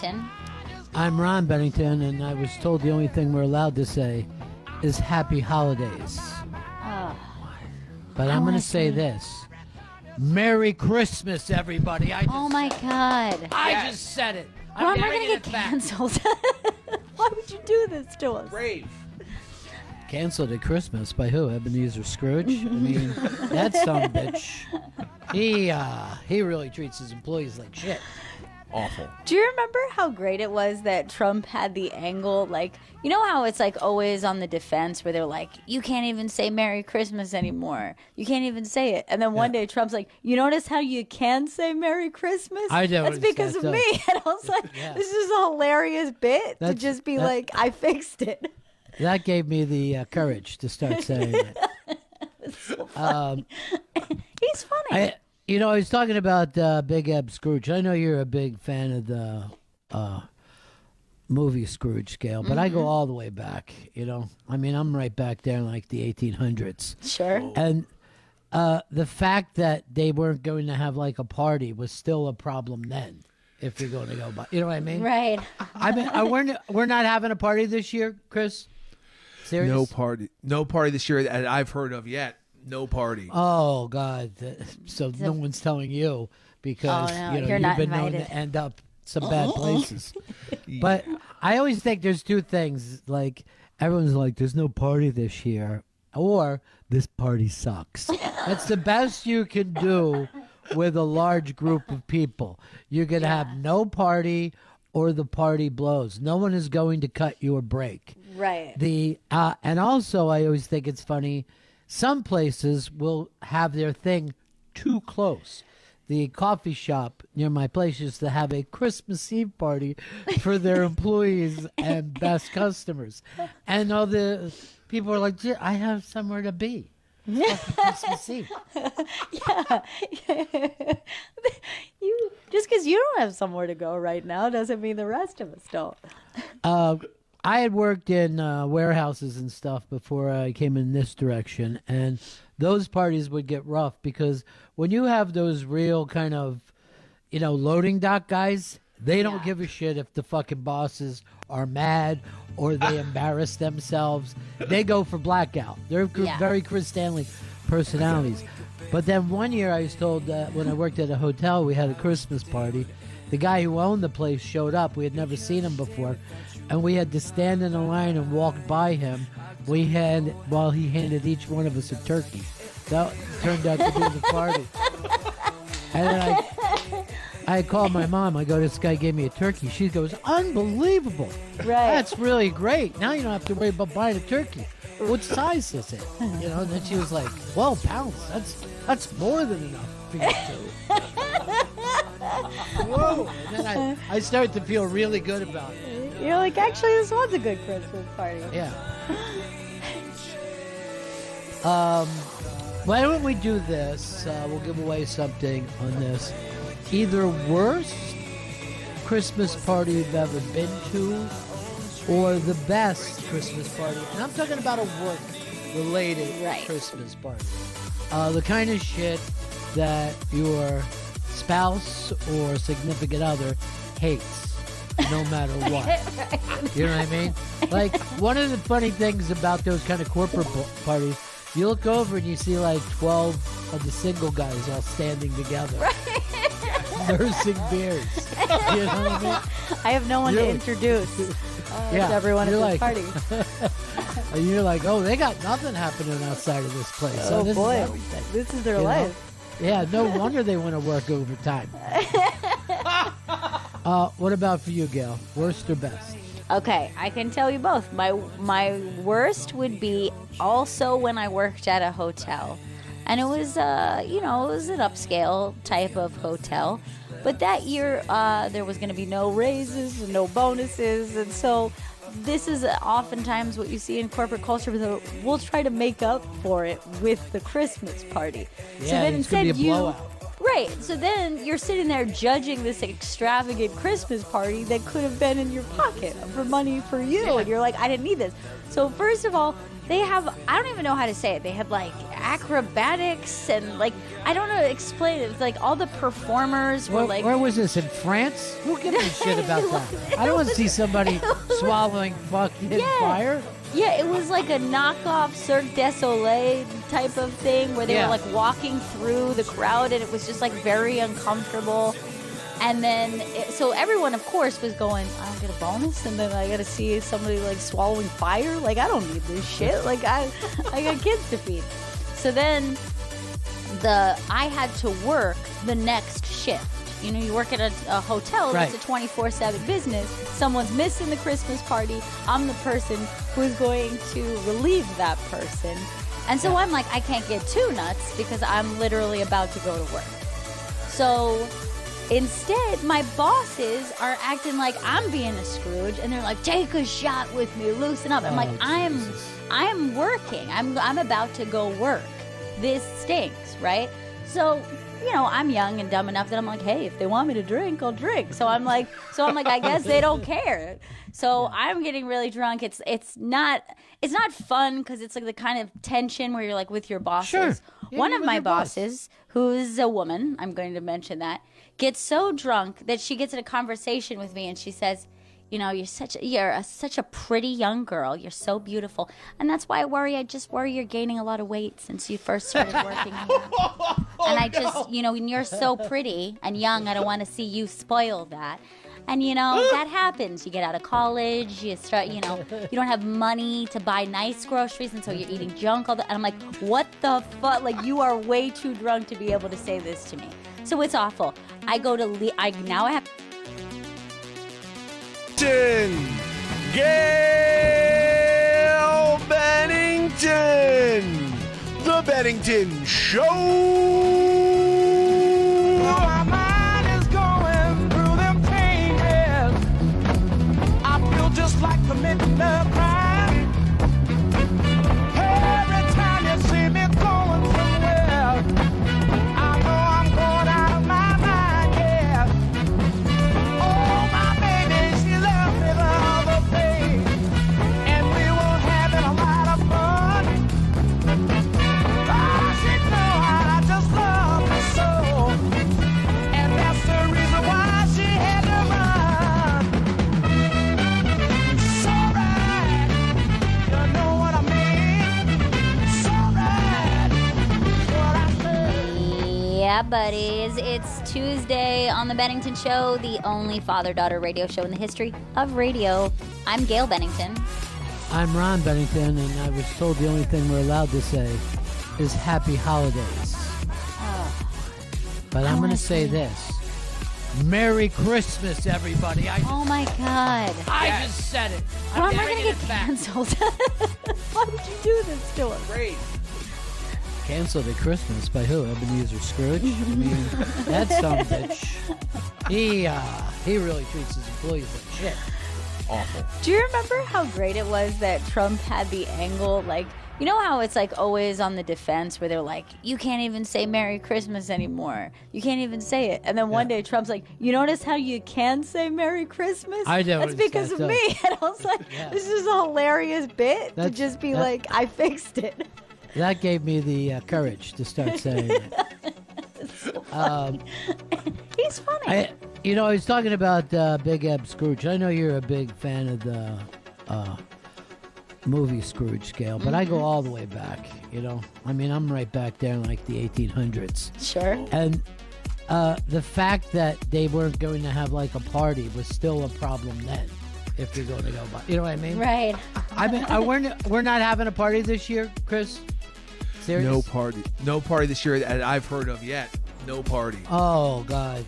Bennington. I'm Ron Bennington, and I was told the only thing we're allowed to say is Happy Holidays. Oh. But I'm going to say this. Merry Christmas, everybody. Oh, my God. I just said it. Ron, I'm we're going to get canceled. Why would you do this to us? Brave. Canceled at Christmas by who? Ebenezer Scrooge? I mean, that son of a bitch. He really treats his employees like shit. Awful. Do you remember how great it was that Trump had the angle? Like, you know how it's like always on the defense where they're like, you can't even say Merry Christmas anymore. You can't even say it. And then one day Trump's like, you notice how you can say Merry Christmas? I know. That's because of me. And I was like, this is a hilarious bit to just be like, I fixed it. That gave me the courage to start saying it. It's so funny. He's funny. I was talking about Big Eb Scrooge. I know you're a big fan of the movie Scrooge scale, but I go all the way back, I mean, I'm right back there in like the 1800s. Sure. And the fact that they weren't going to have like a party was still a problem then, if you're going to go by. You know what I mean? Right. I mean, we're not having a party this year, Chris? Serious? No party this year that I've heard of yet. No party. Oh God! So no one's telling you because you've you're been not known invited. to end up some bad places. But I always think there's two things. Like everyone's like, "There's no party this year," or "This party sucks." That's the best you can do with a large group of people. You're gonna have no party, or the party blows. No one is going to cut you a break. Right. And also, I always think it's funny. Some places will have their thing too close. The coffee shop near my place used to have a Christmas Eve party for their employees and best customers. And all the people were like, I have somewhere to be. Christmas Eve. Yeah. Just because you don't have somewhere to go right now doesn't mean the rest of us don't. I had worked in warehouses and stuff before I came in this direction, and those parties would get rough because when you have those real kind of, loading dock guys, they don't give a shit if the fucking bosses are mad or they embarrass themselves. They go for blackout. They're very Chris Stanley personalities. But then one year I was told that when I worked at a hotel, we had a Christmas party. The guy who owned the place showed up. We had never seen him before. And we had to stand in a line and walk by him while he handed each one of us a turkey. That turned out to be the party. And then I called my mom. I go, this guy gave me a turkey. She goes, unbelievable. Right. That's really great. Now you don't have to worry about buying a turkey. What size is it? And then she was like, 12 pounds. That's more than enough for you two. Whoa. And then I started to feel really good about it. You're like, actually, this was a good Christmas party. Yeah. Why don't we do this? We'll give away something on this. Either worst Christmas party you've ever been to, or the best Christmas party. And I'm talking about a work-related Christmas party. The kind of shit that your spouse or significant other hates. No matter what. You know what I mean? Like, one of the funny things about those kind of corporate parties, you look over and you see like 12 of the single guys all standing together. Nursing beers. You know what I mean? I have no one to introduce to everyone at this party. And you're like, oh, they got nothing happening outside of this place. Oh, this boy. is everything. This is their life. Yeah, no wonder they want to work overtime. What about for you, Gail? Worst or best? Okay, I can tell you both. My worst would be also when I worked at a hotel. And it was, it was an upscale type of hotel. But that year, there was going to be no raises, no bonuses. And so this is oftentimes what you see in corporate culture. We'll try to make up for it with the Christmas party. Yeah, so then it's going to be a blowout. Right, so then you're sitting there judging this extravagant Christmas party that could have been in your pocket for money for you, and you're like, I didn't need this. So first of all, they have, I don't even know how to say it, they had like acrobatics and like I don't know how to explain it. It was like all the performers were like. Where was this, in France? Who gives a shit about that? I don't want to see somebody swallowing fucking fire. Yeah, it was like a knockoff Cirque du Soleil type of thing where they were like walking through the crowd and it was just like very uncomfortable. And then, so everyone, of course, was going, I don't get a bonus, and then I got to see somebody like swallowing fire. Like, I don't need this shit. Like, I got kids to feed. So then, I had to work the next shift. You know, you work at a hotel, right. It's a 24/7 business. Someone's missing the Christmas party. I'm the person who's going to relieve that person. And so I'm like, I can't get too nuts because I'm literally about to go to work. So instead, my bosses are acting like I'm being a Scrooge, and they're like, take a shot with me, loosen up. I'm like, I'm working. I'm about to go work. This stinks, right? So, you know, I'm young and dumb enough that I'm like, hey, if they want me to drink, I'll drink. So I'm like, I guess they don't care. So I'm getting really drunk. It's not fun because it's like the kind of tension where you're like with your bosses. Sure. Yeah, one of my boss. bosses, who's a woman, I'm going to mention that, gets so drunk that she gets in a conversation with me and she says, you know, you're such a pretty young girl. You're so beautiful. And that's why I just worry you're gaining a lot of weight since you first started working here. And I just, you know, when you're so pretty and young, I don't want to see you spoil that. And, you know, that happens. You get out of college, you start, you know, you don't have money to buy nice groceries, and so you're eating junk all the And I'm like, what the fuck? Like, you are way too drunk to be able to say this to me. So it's awful. I go to, now I have... Gail Bennington, The Bennington Show. My mind is going through them changes. I feel just like committing a crime. Every time you see me going somewhere, I know I'm going out of my mind, yeah. Oh, my baby, she loves me the other day, and we were having a lot of fun. Oh, she knows I just love her so, and that's the reason why she had to run. So right, you know what I mean? So right, what I say. Yeah, buddies. It's Tuesday on The Bennington Show, the only father-daughter radio show in the history of radio. I'm Gail Bennington. I'm Ron Bennington, and I was told the only thing we're allowed to say is Happy Holidays. But I'm going to say this. Merry Christmas, everybody. Oh, my God. I just said it. Ron, we're going to get canceled. Why would you do this to us? Great. Canceled at Christmas by who? Ebenezer Scrooge? I mean, that son of a bitch. He really treats his employees like shit. Awful. Do you remember how great it was that Trump had the angle? Like, you know how it's like always on the defense where they're like, you can't even say Merry Christmas anymore. You can't even say it. And then one day Trump's like, you notice how you can say Merry Christmas? I know. That's because of me. And I was like, this is a hilarious bit to That's- just be that- like, I fixed it. That gave me the courage to start saying it. He's funny. I was talking about Big Eb Scrooge. I know you're a big fan of the movie Scrooge scale, but I go all the way back, you know. I mean, I'm right back there in like the 1800s. Sure. And the fact that they weren't going to have like a party was still a problem then, if you're going to go by. You know what I mean? Right. I mean, we're not having a party this year, Chris? Serious? No party this year that I've heard of yet. No party. Oh, God.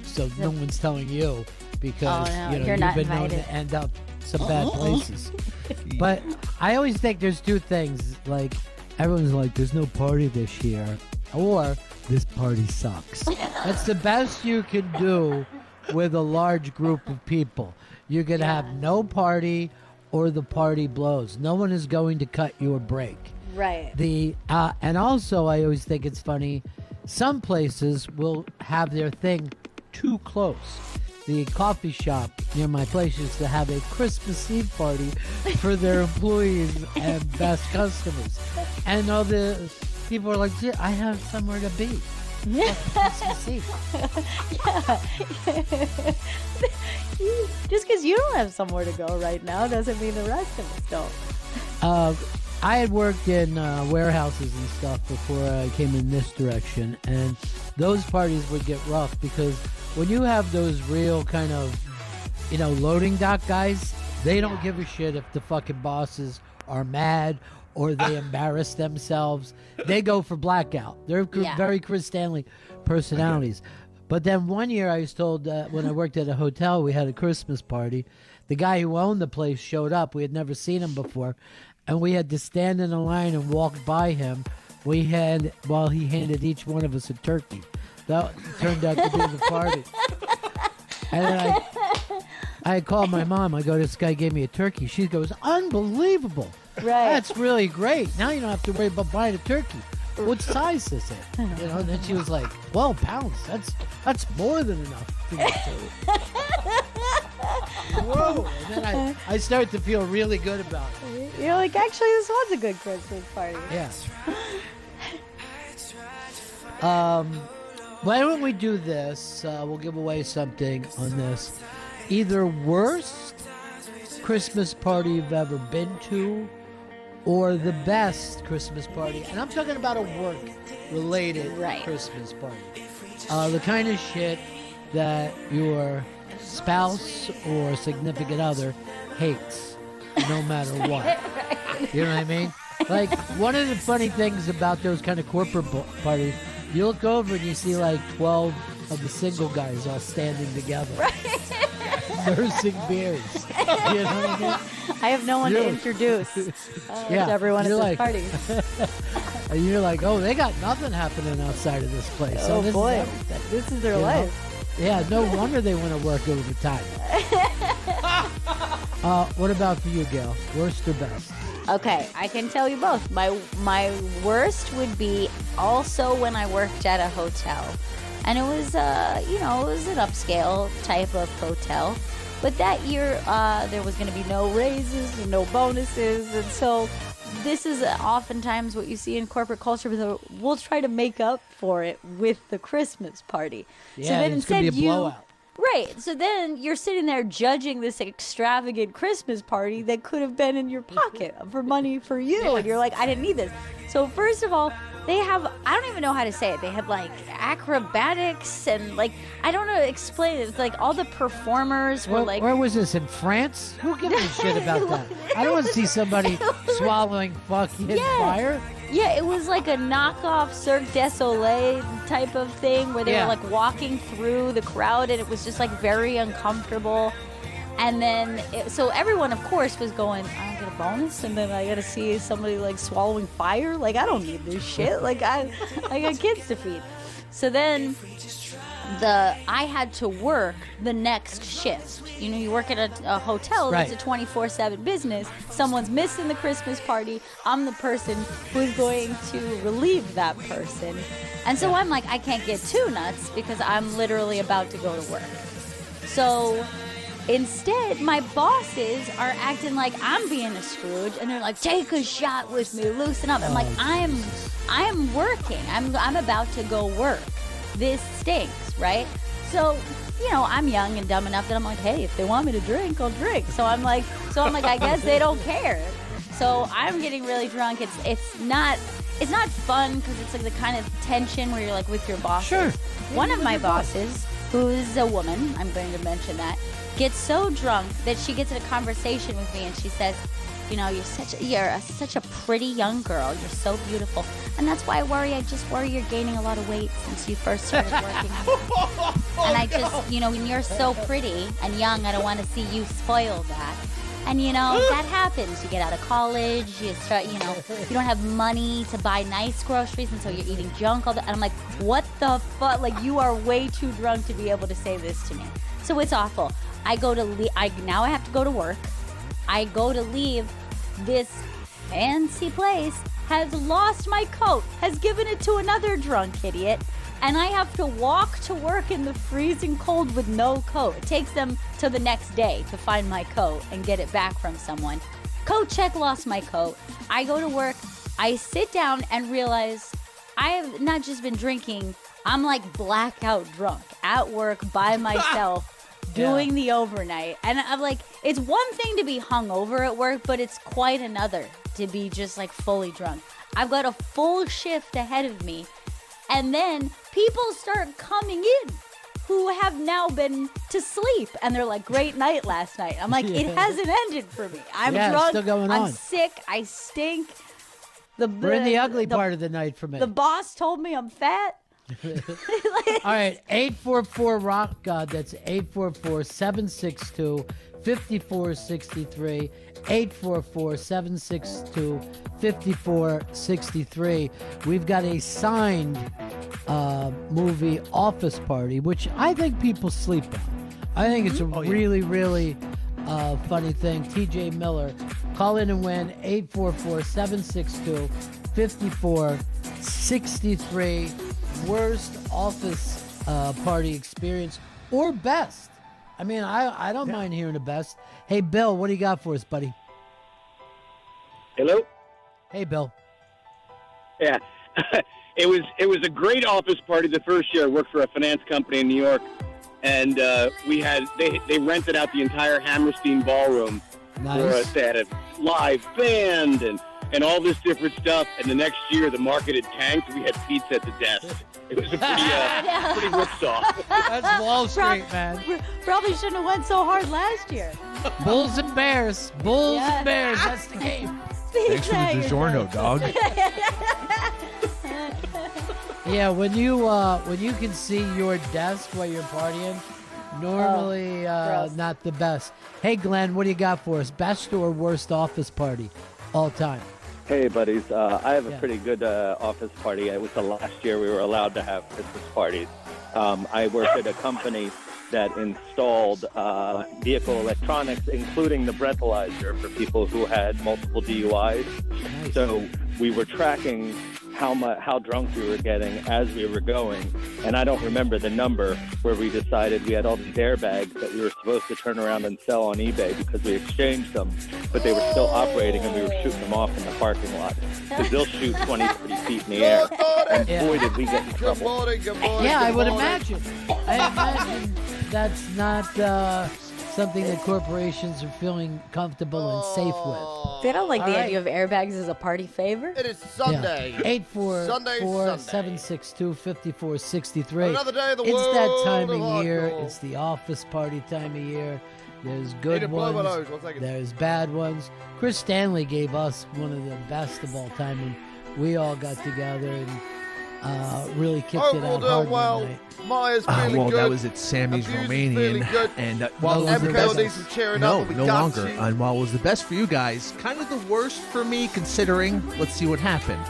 So no one's telling you because you're you've not been known invited. to end up some bad places. But I always think there's two things. Like, everyone's like, there's no party this year. Or, this party sucks. That's the best you can do with a large group of people. You're going to have no party or the party blows. No one is going to cut you a break. Right. And also, I always think it's funny, some places will have their thing too close. The coffee shop near my place used to have a Christmas Eve party for their employees and best customers. And all the people are like, "Gee, I have somewhere to be. Christmas Eve." Just because you don't have somewhere to go right now doesn't mean the rest of us don't. I had worked in warehouses and stuff before I came in this direction, and those parties would get rough because when you have those real kind of, loading dock guys, they don't give a shit if the fucking bosses are mad or they embarrass themselves. They go for blackout. They're very Chris Stanley personalities. But then one year I was told when I worked at a hotel, we had a Christmas party. The guy who owned the place showed up. We had never seen him before. And we had to stand in a line and walk by him. While he handed each one of us a turkey. That turned out to be the party. And then I called my mom. I go, "This guy gave me a turkey." She goes, "Unbelievable. Right. That's really great. Now you don't have to worry about buying a turkey. What size is it?" And then she was like, 12 pounds. That's more than enough to get to. Whoa. And then I started to feel really good about it. You're like, actually, this was a good Christmas party. Yeah. Why don't we do this? We'll give away something on this. Either worst Christmas party you've ever been to, or the best Christmas party. And I'm talking about a work-related Christmas party. The kind of shit that your spouse or significant other hates, no matter what. You know what I mean? Like, one of the funny things about those kind of corporate parties, you look over and you see like 12 of the single guys all standing together. Nursing beers. You know what I mean? I have no one to introduce to everyone at this party. And you're like, oh, they got nothing happening outside of this place. Oh, so boy. This is their life. Yeah, no wonder they want to work overtime. What about for you, Gail? Worst or best? Okay, I can tell you both. My worst would be also when I worked at a hotel. And it was, it was an upscale type of hotel. But that year, there was going to be no raises and no bonuses. And so this is oftentimes what you see in corporate culture. We'll try to make up for it with the Christmas party. Yeah, so then it's going to be a blowout. Right. So then you're sitting there judging this extravagant Christmas party that could have been in your pocket for money for you. Yeah. And you're like, I didn't need this. So first of all, they have, I don't even know how to say it. They have like acrobatics and like, I don't know how to explain it. It's like all the performers were like. Where was this? In France? Who gives a shit about that? I don't want to see somebody swallowing fucking fire. Yeah, it was like a knockoff Cirque du Soleil type of thing where they were like walking through the crowd and it was just like very uncomfortable. And then, so everyone, of course, was going, I get a bonus, and then I got to see somebody like swallowing fire. Like, I don't need this shit. Like, I got kids to feed. So then I had to work the next shift. You know, you work at a hotel that's a 24/7 business. Someone's missing the Christmas party. I'm the person who's going to relieve that person. And so I'm like, I can't get too nuts because I'm literally about to go to work. So instead, my bosses are acting like I'm being a Scrooge, and they're like, take a shot with me, loosen up. I'm like, I'm working. I'm about to go work. This stinks, right? So, I'm young and dumb enough that I'm like, hey, if they want me to drink, I'll drink. So I'm like, I guess they don't care. So I'm getting really drunk. It's not fun because it's like the kind of tension where you're like with your bosses. Sure. One of my bosses, who's a woman, I'm going to mention that, gets so drunk that she gets in a conversation with me and she says, you're such a pretty young girl. You're so beautiful. And that's why I just worry you're gaining a lot of weight since you first started working. And I just, when you're so pretty and young, I don't want to see you spoil that. And, that happens. You get out of college, you start, you don't have money to buy nice groceries, and so you're eating junk all the. And I'm like, what the fuck? Like, you are way too drunk to be able to say this to me. So it's awful. Now I have to go to work. I go to leave. This fancy place has lost my coat, has given it to another drunk idiot, and I have to walk to work in the freezing cold with no coat. It takes them till the next day to find my coat and get it back from someone. Coat check, lost my coat. I go to work. I sit down and realize I have not just been drinking. I'm like blackout drunk at work by myself, doing the overnight. And I'm like, it's one thing to be hungover at work, but it's quite another to be just like fully drunk. I've got a full shift ahead of me. And then people start coming in who have now been to sleep. And they're like, great night last night. I'm like, it hasn't ended for me. I'm Yeah, it's drunk. still going I'm on. sick. I stink. We're in the ugly part of the night for me. The boss told me I'm fat. All right, 844 Rock God. That's 844-762-5463. 844-762-5463. We've got a signed movie Office Party, which I think people sleep on. I think it's a really, really funny thing. TJ Miller, call in and win 844-762-5463. Worst office party experience or best. I mean, I don't mind hearing the best. Hey, Bill, what do you got for us, buddy? Hello? Hey, Bill. Yeah. It was a great office party the first year. I worked for a finance company in New York, and they rented out the entire Hammerstein ballroom for us. They had a live band and all this different stuff. And the next year, the market had tanked. We had pizza at the desk. It was a pretty whipsaw. That's Wall Street, man. Probably shouldn't have went so hard last year. Bulls and Bears. Bulls and Bears. That's the game. Thanks for the DiGiorno, dog. Yeah, when you can see your desk while you're partying, normally not the best. Hey, Glenn, what do you got for us? Best or worst office party all time? Hey, buddies. I have a pretty good office party. It was the last year we were allowed to have Christmas parties. I worked at a company that installed vehicle electronics, including the breathalyzer for people who had multiple DUIs. Nice. So we were tracking how drunk we were getting as we were going, and I don't remember the number where we decided we had all these airbags that we were supposed to turn around and sell on eBay because we exchanged them, but they were still operating and we were shooting them off in the parking lot because they'll shoot 20, 30 feet in the air, and boy did we get in trouble. Good morning. Yeah, I would imagine. I imagine that's not something that corporations are feeling comfortable and safe with. They don't like All the right. idea of airbags as a party favor. It is Sunday. 844-762-5463. Another day of the It's that world time of of year. hardcore. It's the office party time of year. There's Need good to blow my nose. ones. 1 second. There's bad ones. Chris Stanley gave us one of the best of all time, and we all got together and really kicked Hope it we're out doing hard well. one night. Maya's feeling Well, good. that was at Sammy's Abuse is Romanian, feeling good. and No, while it was the MK best, needs some cheering up. no, and we no got longer. you. And while it was the best for you guys, kind of the worst for me, considering. Let's see what happened.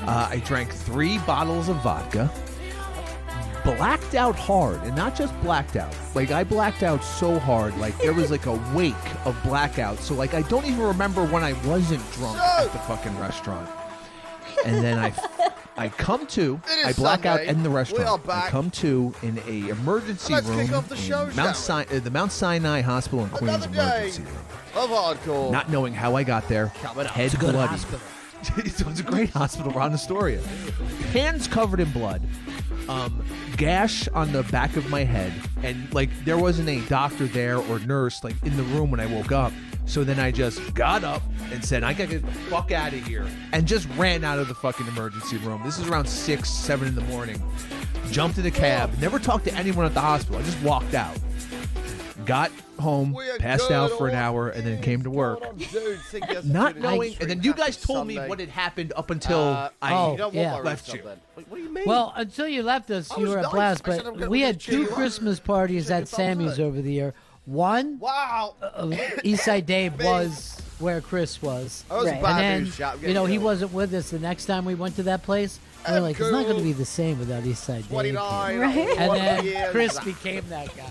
I drank 3 bottles of vodka, blacked out hard, and not just blacked out. Like I blacked out so hard, like there was like a wake of blackout. So like I don't even remember when I wasn't drunk at the fucking restaurant. And then I come to, It is I black out Sunday. in the restaurant. We are back. I come to in a emergency Let's room kick off the show, in shall we? the Mount Sinai Hospital in Queens Another day emergency room. of hardcore. Not knowing how I got there, head Good bloody. hospital. It was a great hospital around Astoria. Hands covered in blood, gash on the back of my head, and like there wasn't a doctor there or nurse like in the room when I woke up. So then I just got up and said, I gotta get the fuck out of here, and just ran out of the fucking emergency room. This is around 6, 7 in the morning. Jumped in a cab, never talked to anyone at the hospital. I just walked out. Got home, We are passed good out for an on hour, and then came to work. Dude, think yes, Not dude, knowing, it's and then you happy guys told me Sunday. what had happened up until Oh, You don't yeah. want my Left wrist you. up then. What do you mean? Well, until you left us, I you was were a nice. blast. I said I'm But gonna we had cheer you 2 up. Christmas parties Check at it out, isn't Sammy's it? over the year. One, wow. Eastside Dave was where Chris was. That was Right. a bad And news then, shot. you know, he wasn't with us the next time we went to that place. We were like, it's not going to be the same without Eastside Dave. 29. Right. And What then years Chris that? became that guy.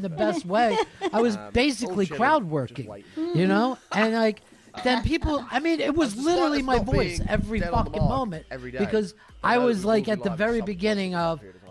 in the best way. I was basically chilling, crowd just working, waiting. you know, and like then people. I mean, it was As literally as my not voice being every dead on the fucking mark moment every day. because I I know was we like will at be the live very some beginning of period of time.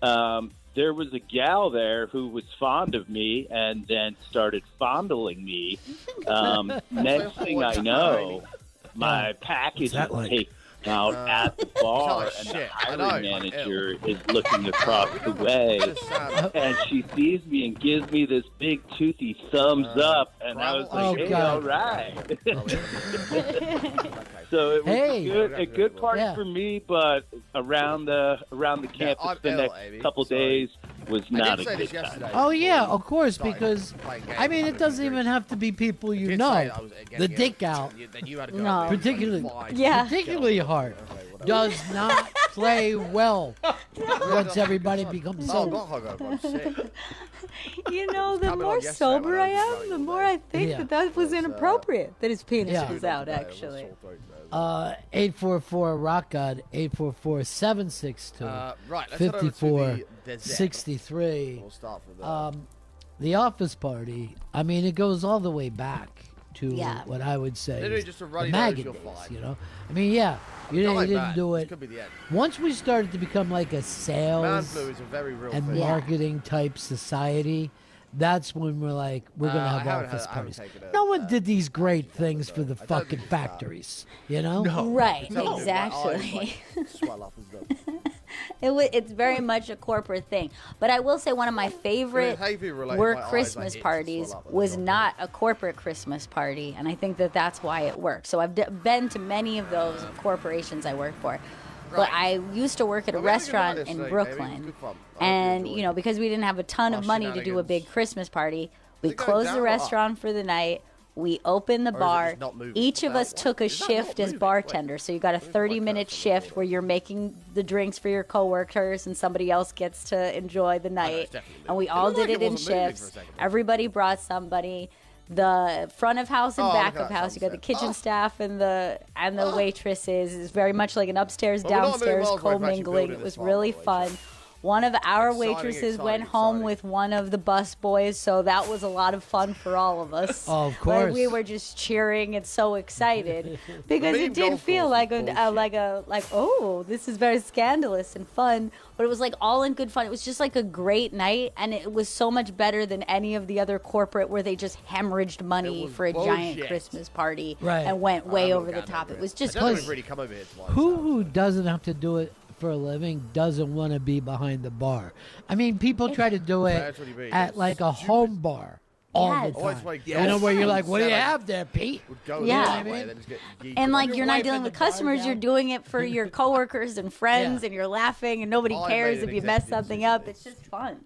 bar. there was a gal there who was fond of me and then started fondling me. Next thing I know, my package is taken out at the bar, and the hiring manager is looking across the way, and she sees me and gives me this big toothy thumbs up, and I was like, "Hey, all right." So it was a good party for me, but around the campus the next couple days was not a good time. Oh yeah, of course, because I mean it doesn't even have to be people you know. The dick out, No. particularly hard, does not play well once everybody becomes sober. You know, the more sober I am, the more I think that was inappropriate. That his penis was out, actually. 844 Rock God, 844-762-5463. We'll start from there. The office party, I mean, it goes all the way back to what I would say Literally is just a the runny maggot nose, days, you're fine. you know? I mean, you didn't do it. Could be the end. Once we started to become like a Man sales flu is a very real and thing. marketing type society, that's when we're like, we're going to have office parties. No one did these great things for the fucking factories, you know? Right, exactly. Swell up as well. It's very much a corporate thing. But I will say one of my favorite work Christmas parties was not a corporate Christmas party, and I think that's why it worked. So I've been to many of those corporations I work for. But I used to work at a restaurant in Brooklyn, and you know, because we didn't have a ton of money to do a big Christmas party, we closed the restaurant for the night. We opened the bar. Each of us took a shift as bartenders. So you got a 30-minute shift where you're making the drinks for your coworkers and somebody else gets to enjoy the night. And we all did it in shifts. Everybody brought somebody. The front of house and back of house, you got the kitchen staff and the waitresses. It's very much like an upstairs, downstairs commingling. It was really fun. One of our waitresses went home with one of the bus boys, so that was a lot of fun for all of us. Oh, of course. Like, we were just cheering and so excited because it did feel like oh, this is very scandalous and fun, but it was like all in good fun. It was just like a great night, and it was so much better than any of the other corporate where they just hemorrhaged money for a giant Christmas party and went way over the top. It was just fun. Who doesn't have to do it for a living doesn't want to be behind the bar? I mean, people try to do it at like a home bar all the time. You know, where you're like, what do you have there, Pete? Yeah. And like, you're not dealing with customers, you're doing it for your coworkers and friends, and you're laughing, and nobody cares if you mess something up. It's just fun.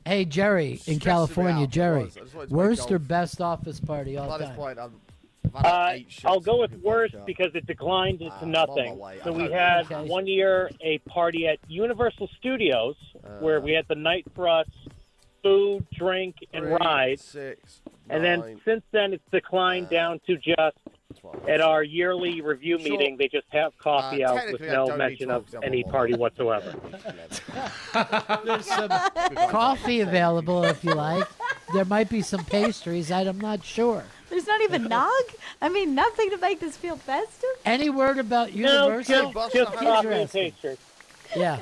Hey, Jerry in California. Jerry, worst or best office party all time? I'll go with worst because it declined to nothing. So we had one year a party at Universal Studios where we had the night for us, food, drink, and rides. And then since then it's declined down to just at our yearly review meeting, they just have coffee out with no mention of any party whatsoever. There's some coffee available if you like. There might be some pastries. I'm not sure. There's not even nog? I mean, nothing to make this feel festive? Any word about Universal? No, just coffee and pastries. Yeah.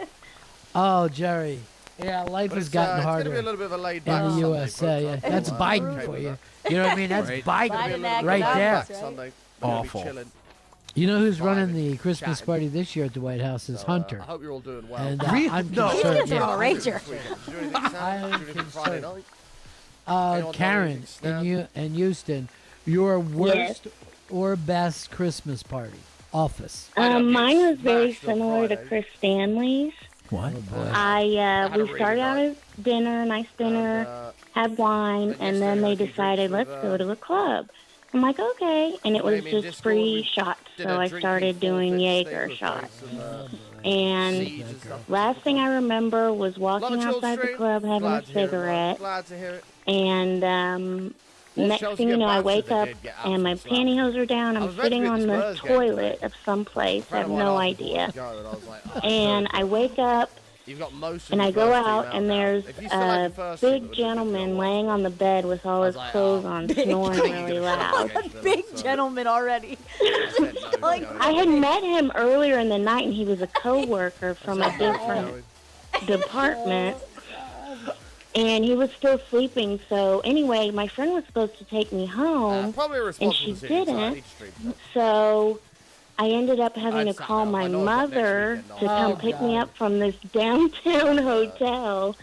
Oh, Jerry. Yeah, life has gotten harder a little bit of a laid in back the USA. Yeah. That's Biden for you. You know what I mean? That's Biden right there. Sunday. Awful. You know who's running the Christmas party this year at the White House is Hunter. I hope you're all doing well. And I'm concerned. He's a rager. I'm concerned. Karen in Houston, your worst or best Christmas party? Office. Mine was very similar to Chris Stanley's. What? We started out at dinner, nice dinner, had wine, and then they decided, let's go to a club. I'm like, okay. And it was just free shots, so I started doing Jaeger shots. And last thing I remember was walking outside the club having a cigarette. And next thing you know, I wake up and my pantyhose are down. I'm sitting on the toilet of some place. I have no idea. And I wake up and I go out and there's a big gentleman laying on the bed with all his clothes on, snoring really loud. A big gentleman already. I had met him earlier in the night, and he was a coworker from a different department, and he was still sleeping. So anyway, my friend was supposed to take me home, Probably a and responsible she decision, so I didn't. need to stream that. So I ended up having to I'd call say, my I know I've got next mother weekend to off. come pick me up from this downtown hotel,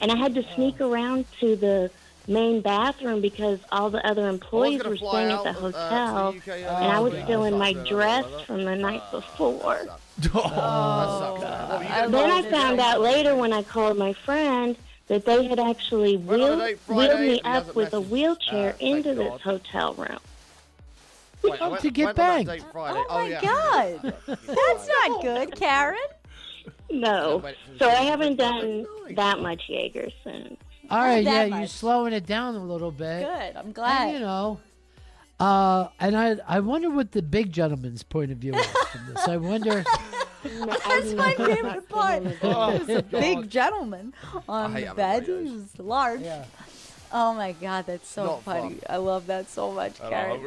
and I had to sneak around to the main bathroom because all the other employees gonna were fly staying at out, the to the hotel, UK, and I was yeah. still in my Sucks, dress man. from the night before. Oh, Then I found out later when I called my friend that they had actually Went on a date Friday, wheeled me and he up hasn't with a messaged. wheelchair Thank into God. this hotel room. Wait, I went, to get went on that banged. date Friday. Oh my yeah. God. That's not good, Karen. No. So I haven't done that much Jaeger since. All right, that yeah, you're much. slowing it down a little bit. Good. I'm And, glad. you know, and I wonder what the big gentleman's point of view is from this. I wonder. That's my favorite part. There's a big gentleman on hate the having bed. radios. He's large. Yeah. Oh my God, that's so Not funny. fun. I love that so much, Karen.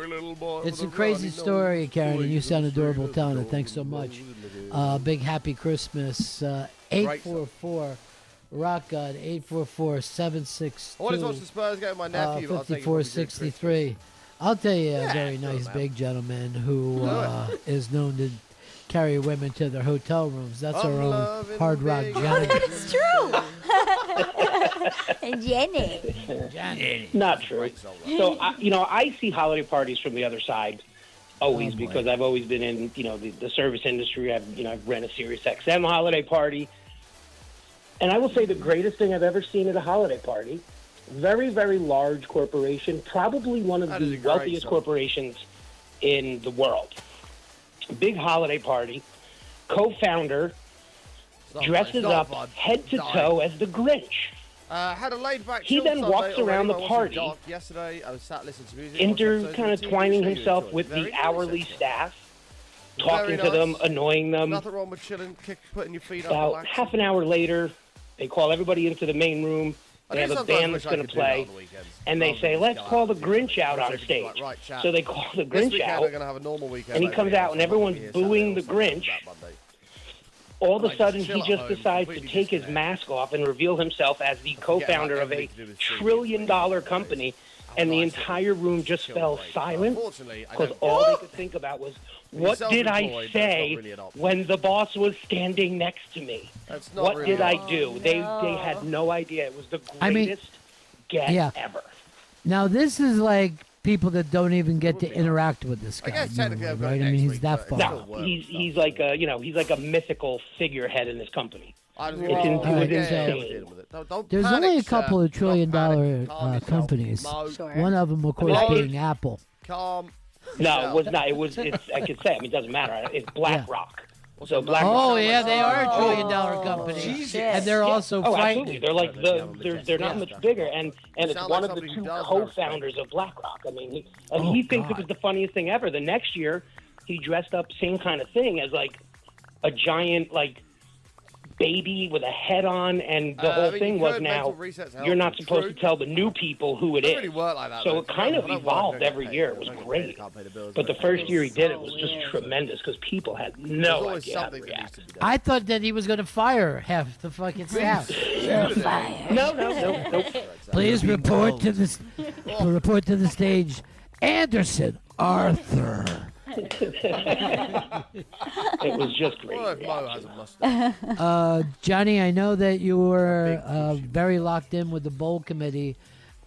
It's a crazy story, Karen, and you sound adorable telling it. Thanks so much. Big happy Christmas. 844 Rock God 844-762. I wanted to watch the Spurs game with my nephew, but I'll take it probably during 5463. I'll tell you a Yeah, very sure, nice man. big gentleman who is known to carry women to their hotel rooms. That's I'm our own loving Hard the Rock big Johnny. It's true. And Jenny. Johnny. Not true. So, I see holiday parties from the other side always because I've always been in, the service industry. I've ran a Sirius XM holiday party. And I will say the greatest thing I've ever seen at a holiday party, very, very large corporation, probably one of That is the a great wealthiest song. corporations in the world. Big holiday party. Co-founder dresses up head to toe as the Grinch. Had a laid back. He chill then Sunday walks around already. the I watched party, Dark yesterday. I was sat listening to music. watched episodes kind of of TV twining show you himself enjoyed. with Very, the very hourly sexy. staff, Very talking to them, nice. annoying them. Nothing wrong with chilling, putting your feet up. About relaxing. half an hour later, they call everybody into the main room. I They do have a sometimes band wish that's I going to could do that play, on the weekends, and they rather say, than let's go call out the and do Grinch it. out I on wish I could stage. be like, right, chat. So they call the This Grinch weekend out, we're going to have a normal weekend. and he over comes here, out, so and I'm not everyone's gonna be here booing Saturday the or Sunday, Grinch. that Monday. all of a Like, sudden chill he at just home, decides to completely take his disconnect. mask off and reveal himself as the co-founder of a everything to do with TV, trillion-dollar company, and the entire room just fell silent Unfortunately, I because don't all get they it. could think about was, When you're what did I self-employed, that's say not really an option. when the boss was standing next to me? That's not What really did an I option. do? They had no idea. It was the I mean, greatest get yeah. ever. Now, this is like people that don't even get to interact with this guy. I guess technically I've got normally, it right? I mean, next he's week, that but far. it's No, still work he's like a he's like a mythical figurehead in this company. I was It's gonna- in- it was Alright, insane. dealing with it. Don't There's panic, only a sir. couple of Don't trillion-dollar panic. Calm yourself. companies. Mo, Sure. One of them, of course, I- being Apple. calm. No, yourself. it was not. It was. It's. I could say. I mean, it doesn't matter. It's BlackRock. So Black BlackRock. Oh, yeah, they are a trillion-dollar company. Jesus. And they're also Oh, frightening. absolutely. They're like they're not much bigger, and it's Sound one like of the somebody who two does co-founders of BlackRock. I mean, Oh, he thinks God. it was the funniest thing ever. The next year, he dressed up same kind of thing as like a giant like baby with a head on, and the whole I mean, thing you was could, now mental resets help, you're not it's supposed true. to tell the new people who it Doesn't is. really work like that, So though. it kind of I don't work, evolved I don't every get year. paid. It was I don't get paid, great. I can't pay the bills, But the but first year he did it so was just weird. tremendous because people had There's no always idea how to something that needs react. to be done. I thought that he was going to fire half the fucking staff. No. Please report to the report to the stage, Anderson Arthur. It was just great. Well, if Mo has a mustache. Johnny, I know that you were very locked in with the bowl committee,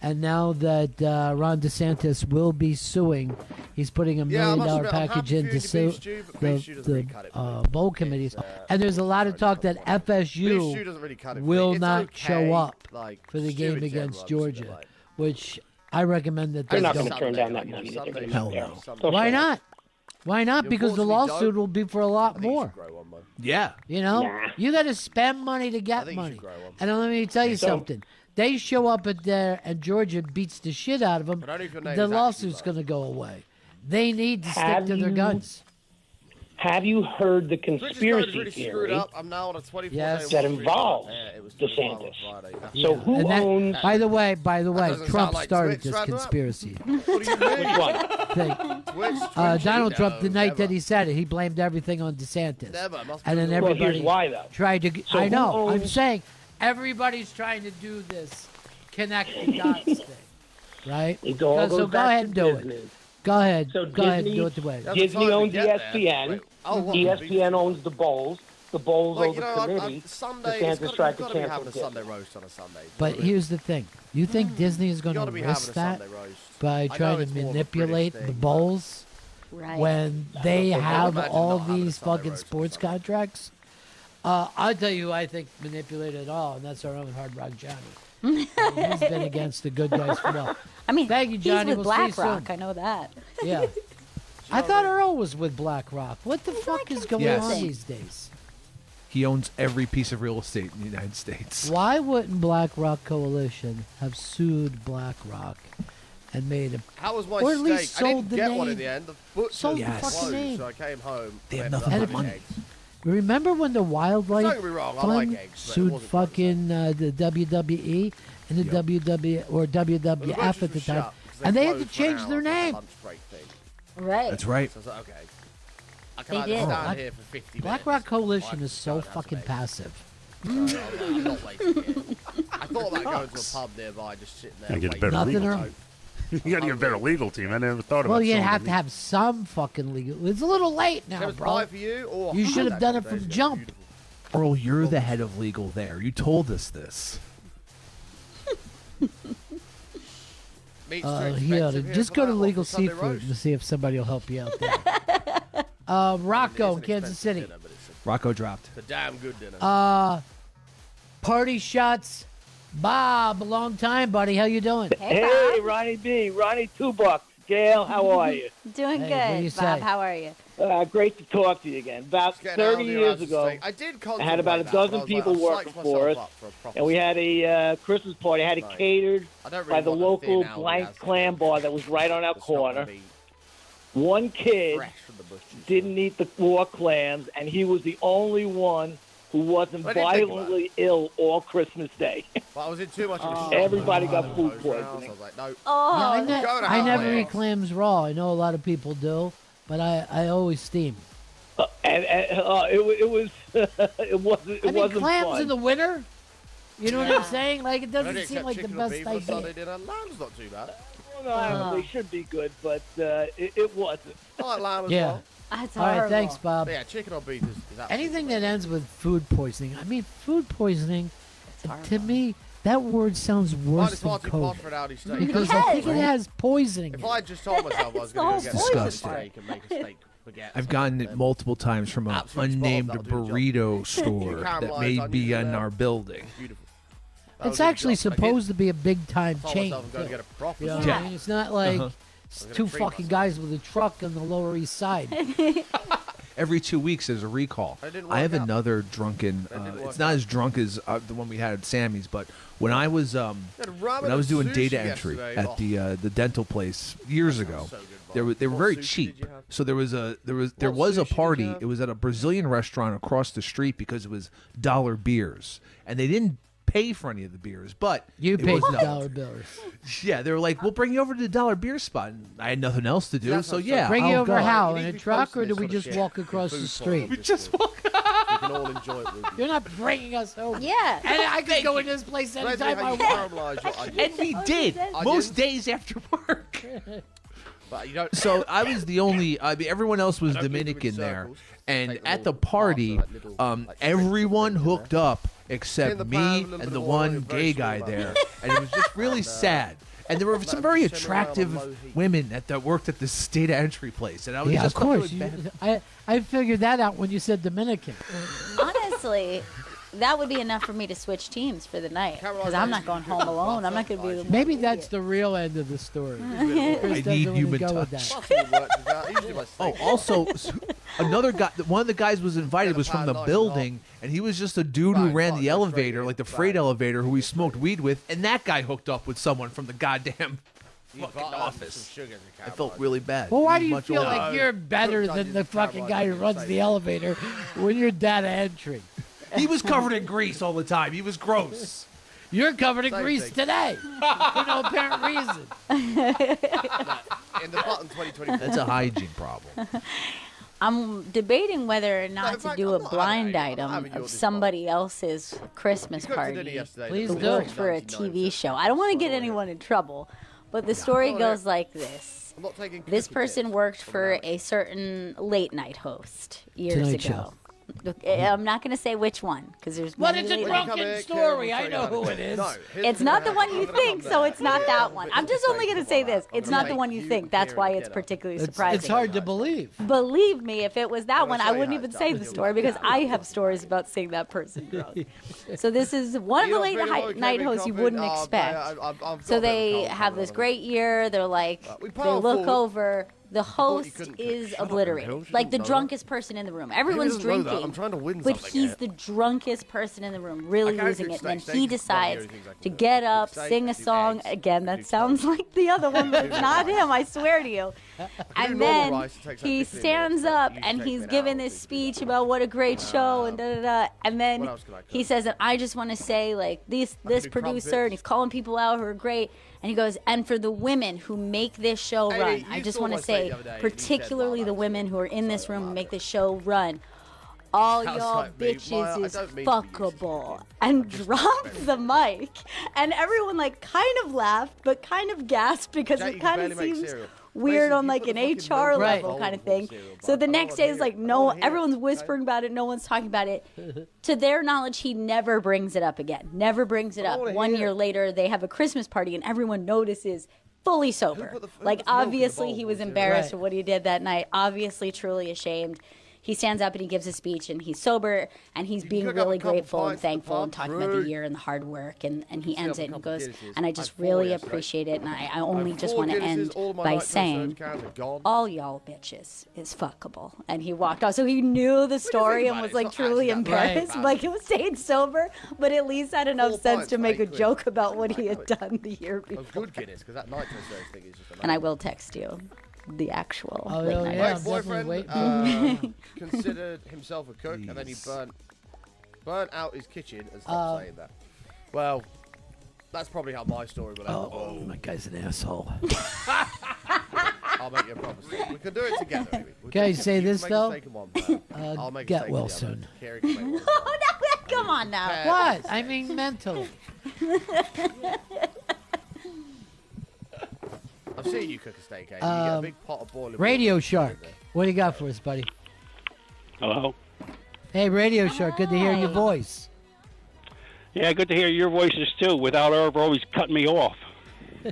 and now that Ron DeSantis will be suing, he's putting $1 Yeah, I million must admit, I'm package happy in for to you sue beef stew, but beef stew doesn't really cut it for me. bowl committees. And there's a lot of talk that Beef stew FSU doesn't really cut it for will me. It's not okay, show up like, for the stew game in general, against I'm just Georgia, gonna like- which I recommend that they They're not don't. going to turn down that Sunday, money. you That know, they're Sunday. gonna Hell make. no. Why not? Why not? You Because the unfortunately lawsuit don't. will be for a lot I think you more. should grow one, Mo. Yeah. You know, Nah. you got to spend money to I get think you money. should grow one. And let me tell you So- something. They show up at there and Georgia beats the shit out of them. But only if your name The is actually lawsuit's Mo. going to go away. They need to stick Have to their you- guns. Have you heard the British code is conspiracy really screwed theory up. I'm now on a 24-day Yes. that work week. involves Yeah, it was DeSantis? Friday. So who And that- owns? By the way, doesn't Trump sound like started Twitch, this right, Rob? conspiracy What do you mean? Which one? thing. Twitch, Donald Trump, the night never. that he said it, he blamed everything on DeSantis. Never. Must be And then the- Well, everybody here's why, though. tried to. So I who know. I'm owns- saying everybody's trying to do this connect the dots thing, right? It all So goes go back ahead to and do Disney. it. Go ahead. So Go ahead and Disney- do it the way. That's Disney time to owns get there. ESPN. Wait, oh, what? ESPN owns the Bowls. The Bowls Like, own you the know, committee. Sunday, DeSantis tried to got to be cancel having a Disney. Sunday roast on a Sunday. But here's the thing: you think Disney is going you to got to be having risk a that Sunday roast. by I know trying to it's more of a manipulate British the thing, bowls Right. when they have imagine all not having a these Sunday fucking roast on sports Sunday. contracts? I'll tell you who I think manipulated it all, and that's our own Hard Rock Johnny. He's been against the good guys for well. I mean, Thank you, Johnny. he's with We'll see you BlackRock. soon. I know that. Yeah. I thought Earl was with BlackRock. What the fuck is going Yes. on these days? He owns every piece of real estate in the United States. Why wouldn't BlackRock Coalition have sued BlackRock and made a How was my or at steak? least I didn't sold the get name. one in the end. The butcher Sold the fucking closed, name. so I came home. They have went nothing for but having money. eggs. Remember when the Wildlife Don't get me wrong, I Fund like eggs, but it sued wasn't fucking the WWE and the WWE or But the WWF butchers at the were time, shut 'cause and they had to closed for an change hour their for the name. lunch break thing. Right. That's right. So I was like, okay. I can They either did. stand Black- here for 50 BlackRock minutes. Coalition or I is can so go and have fucking some eggs. passive. So I'm not wasting it. I thought about going to a pub nearby, just sitting there. And get a waiting. better Nothing legal wrong. team. You got to get a better legal team. I never thought about Well, you selling have the to have some fucking legal. It's a little late now, There was bro. pie for you, or You should have that done it couple days from ago. jump. Beautiful. Earl, you're the head of legal there. You told us this. Meat's too Yeah, expensive here just for go to that, Legal or for Sunday Seafood roast. to see if somebody will help you out there. Rocco in It's an Kansas expensive City. dinner, but it's Rocco dropped. a damn good dinner. Party shots. Bob, long time, buddy. How you doing? Hey, Hey, Bob. Ronnie B, Ronnie $2. Gail, how are you? Doing Hey, what do you good, Bob. say? How are you? Great to talk to you again. About Just getting out 30 of the years Erasmus ago, thing. I did I had about a dozen people working for us, and we had a Christmas party. I had it Right. catered I don't really by the want a local thin blank Aldi clam Asda. bar that was right on our It's not gonna corner. be One kid fresh from the butcher's. didn't eat the raw clams, and he was the only one who wasn't I didn't think about violently ill all Christmas Day. But I was in too much of a shock. Everybody got I food was poisoning. like, no. Oh, I, Go to I never Howley. eat clams raw. I know a lot of people do, but I always steam. And it was it wasn't I mean, wasn't clams fun. in the winter. You know what I'm saying? Like it I doesn't don't seem accept like the chicken or best beef on Sunday idea. dinner. Lamb's not too bad. No, they should be good, but it wasn't. I like lamb as Yeah. well. that's All right, horrible. thanks, Bob. But yeah, chicken or beef is absolutely Anything that great. ends with food poisoning. I mean, food poisoning. To me, that word sounds worse Minus than Marty Potter COVID and Audi steak. because I Yes. think it has poisoning. If in it. I just told myself I was It's the going whole to go get poison a part. steak and make a steak spaghetti, I've gotten it multiple times from an Absolute unnamed spot, that'll do the burrito store that caramelized may onions be in in there. our building. Beautiful. That It's was a good actually job. supposed to be a big time I chain. myself I'm going to too. get a proper You know what steak. I mean? It's not like it's gonna two treat fucking myself. guys with a truck on the Lower East Side. Every 2 weeks there's a recall. It didn't I have work out. another drunken. That didn't It's work not out. as drunk as the one we had at Sammy's, but when I was Had ramen when I was and doing sushi data entry yesterday. at the dental place years ago, so good, they Bob. were What very sushi cheap. did you have? So there was a What sushi did party. you have? It was at a Brazilian restaurant across the street because it was dollar beers, and they didn't pay for any of the beers, but You it paid was the dollar bills. Yeah, they were like, "We'll bring you over to the dollar beer spot." And I had nothing else to do, That's so not yeah, Bring you I'll over go. how? You In need a to be truck, posting or do this we sort of just shit. walk across Food the porn. street? We just walk. We can all enjoy it with you. You're not bringing us home. Yeah. And I could go in this place Depends anytime how I you want. caramelize your onions. And we did Onions? most days after work. But you don't. So I was the only. I mean, everyone else was I don't keep them in Dominican there, circles. and Take the at the little party, parts of that little, like, everyone string thing in hooked up except In the me pan, a little and bit the of oil, one a very gay small guy amount. there, and it was just really sad. And there were some very attractive women that worked at this data entry place, and I was Yeah, of just course. feeling bad. I figured that out when you said Dominican. Honestly, that would be enough for me to switch teams for the night because I'm not going home alone. I'm not going to be the Maybe that's the real end of the story. Chris I doesn't need wanna human go with touch. that. Oh, also, another guy. One of the guys was invited was from the nice and building, and he was just a dude who Bang, ran fuck, the that's elevator, right, like the bang. freight elevator, who we smoked weed with, and that guy hooked up with someone from the goddamn fucking office. Sugar as a I felt really bad. Well, why do He you was much feel older. like you're better than the fucking guy who runs the elevator when you're data entry? He was covered in grease all the time. He was gross. You're covered in Same grease thing. today for no apparent reason. In the button 2024. That's a hygiene problem. I'm debating whether or not in to fact, do I'm a not blind having item you at of this somebody else's Christmas We cooked for dinner party yesterday. Please who do. worked for a TV show. I don't want to get anyone in trouble, but the story goes like this. I'm not taking This cookie person tips worked from for Alex. a certain late night host years Tonight ago. Show. I'm not going to say which one because there's But many it's a late drunken night- story. I know who it is. No, here's It's the not thing. the one I'm you gonna come think, back. so it's not that one. I'm just only going going to say this. It's not the one you think. That's why it's particularly surprising. It's hard to believe. Believe me, if it was that one, I show you wouldn't how even it's say done. the story because I have stories about seeing that person drunk. So this is one of the late night hosts you wouldn't expect. So they have this great year. They're like, we they power look forward. over. The host couldn't is Shut up, obliterated, Uncle. She like the doesn't know drunkest person in the room. Everyone's doesn't know that. drinking, I'm trying to win but something he's here. the drunkest person in the room, really can't losing cook it. steak. Then Steak he is one of the decides only things I can to do. get up, Steak, sing I a do song. eggs, Again, I that do sounds like the other one, but it's not him. I swear to you. And normal then rice, it takes like he 15 stands minutes, up but it and usually he's takes me an giving hour this to do speech about what a great show and da da da. And then What else can I cook? he says that I just want to say like this do producer, and he's calling people out who are great. And he goes, and for the women who make this show Amy, run, you I just saw want to my steak say, the other day, and you said, particularly "Wow, the that's women who are in this room who make this show run, all Sounds y'all like me. bitches I is don't mean to be fuckable, and dropped the mic. And everyone like kind of laughed, but kind of gasped because Jack, it you kind barely of make seems cereal. weird Mason, on you like put an the fucking HR milk level in kind of the bowl thing. cereal, So but the I don't next wanna day hear is it. like I don't no, wanna hear it, everyone's okay? whispering about it, no one's talking about it. To their knowledge, he never brings it up again. Never brings it I up. wanna 1 hear year it. later, they have a Christmas party and everyone notices fully sober. put the- who Like puts milk in the obviously bowl he for was cereal? embarrassed Right. of what he did that night. Obviously truly ashamed. He stands up and he gives a speech and he's sober and he's being cook up a really couple grateful and pints at the thankful and pub, talking about the rude. year and the hard work and he Still ends have a it and couple goes, Guinnesses. and I I just had 4 really yesterday. appreciate it and I only just Four want to Guinnesses, end all my by night saying cans are gone. all y'all bitches is fuckable. And he walked off. So he knew the story and about was it? like It's not truly actually that embarrassed. bad. Like he was staying sober, but at least had enough 4 sense pints to for make a £8. joke about what he had done the year That was before. good Guinness, because that nitrous thing is just amazing. And I will text you the actual Oh, late yeah, night. yeah. My I'm definitely boyfriend waiting. considered himself a cook, and then he Jeez. burnt out his kitchen and stopped saying that. Well, that's probably how my story will end. Oh, that guy's an asshole. I'll make you a promise. We can do it together. Amy. We Can I can- say you can this, make a though? steak in one pan. I'll make a get steak in well the other. soon. Carrie can make one. Oh, no, come on now. What? I mean, mentally. I've seen you cook a steak, Amy. You get a big pot of boiling Radio water. Shark. What do you got for us, buddy? Hello. Hey, Radio Shark. Good to hear your Hi. voice. Yeah, good to hear your voices too, without ever always cutting me off,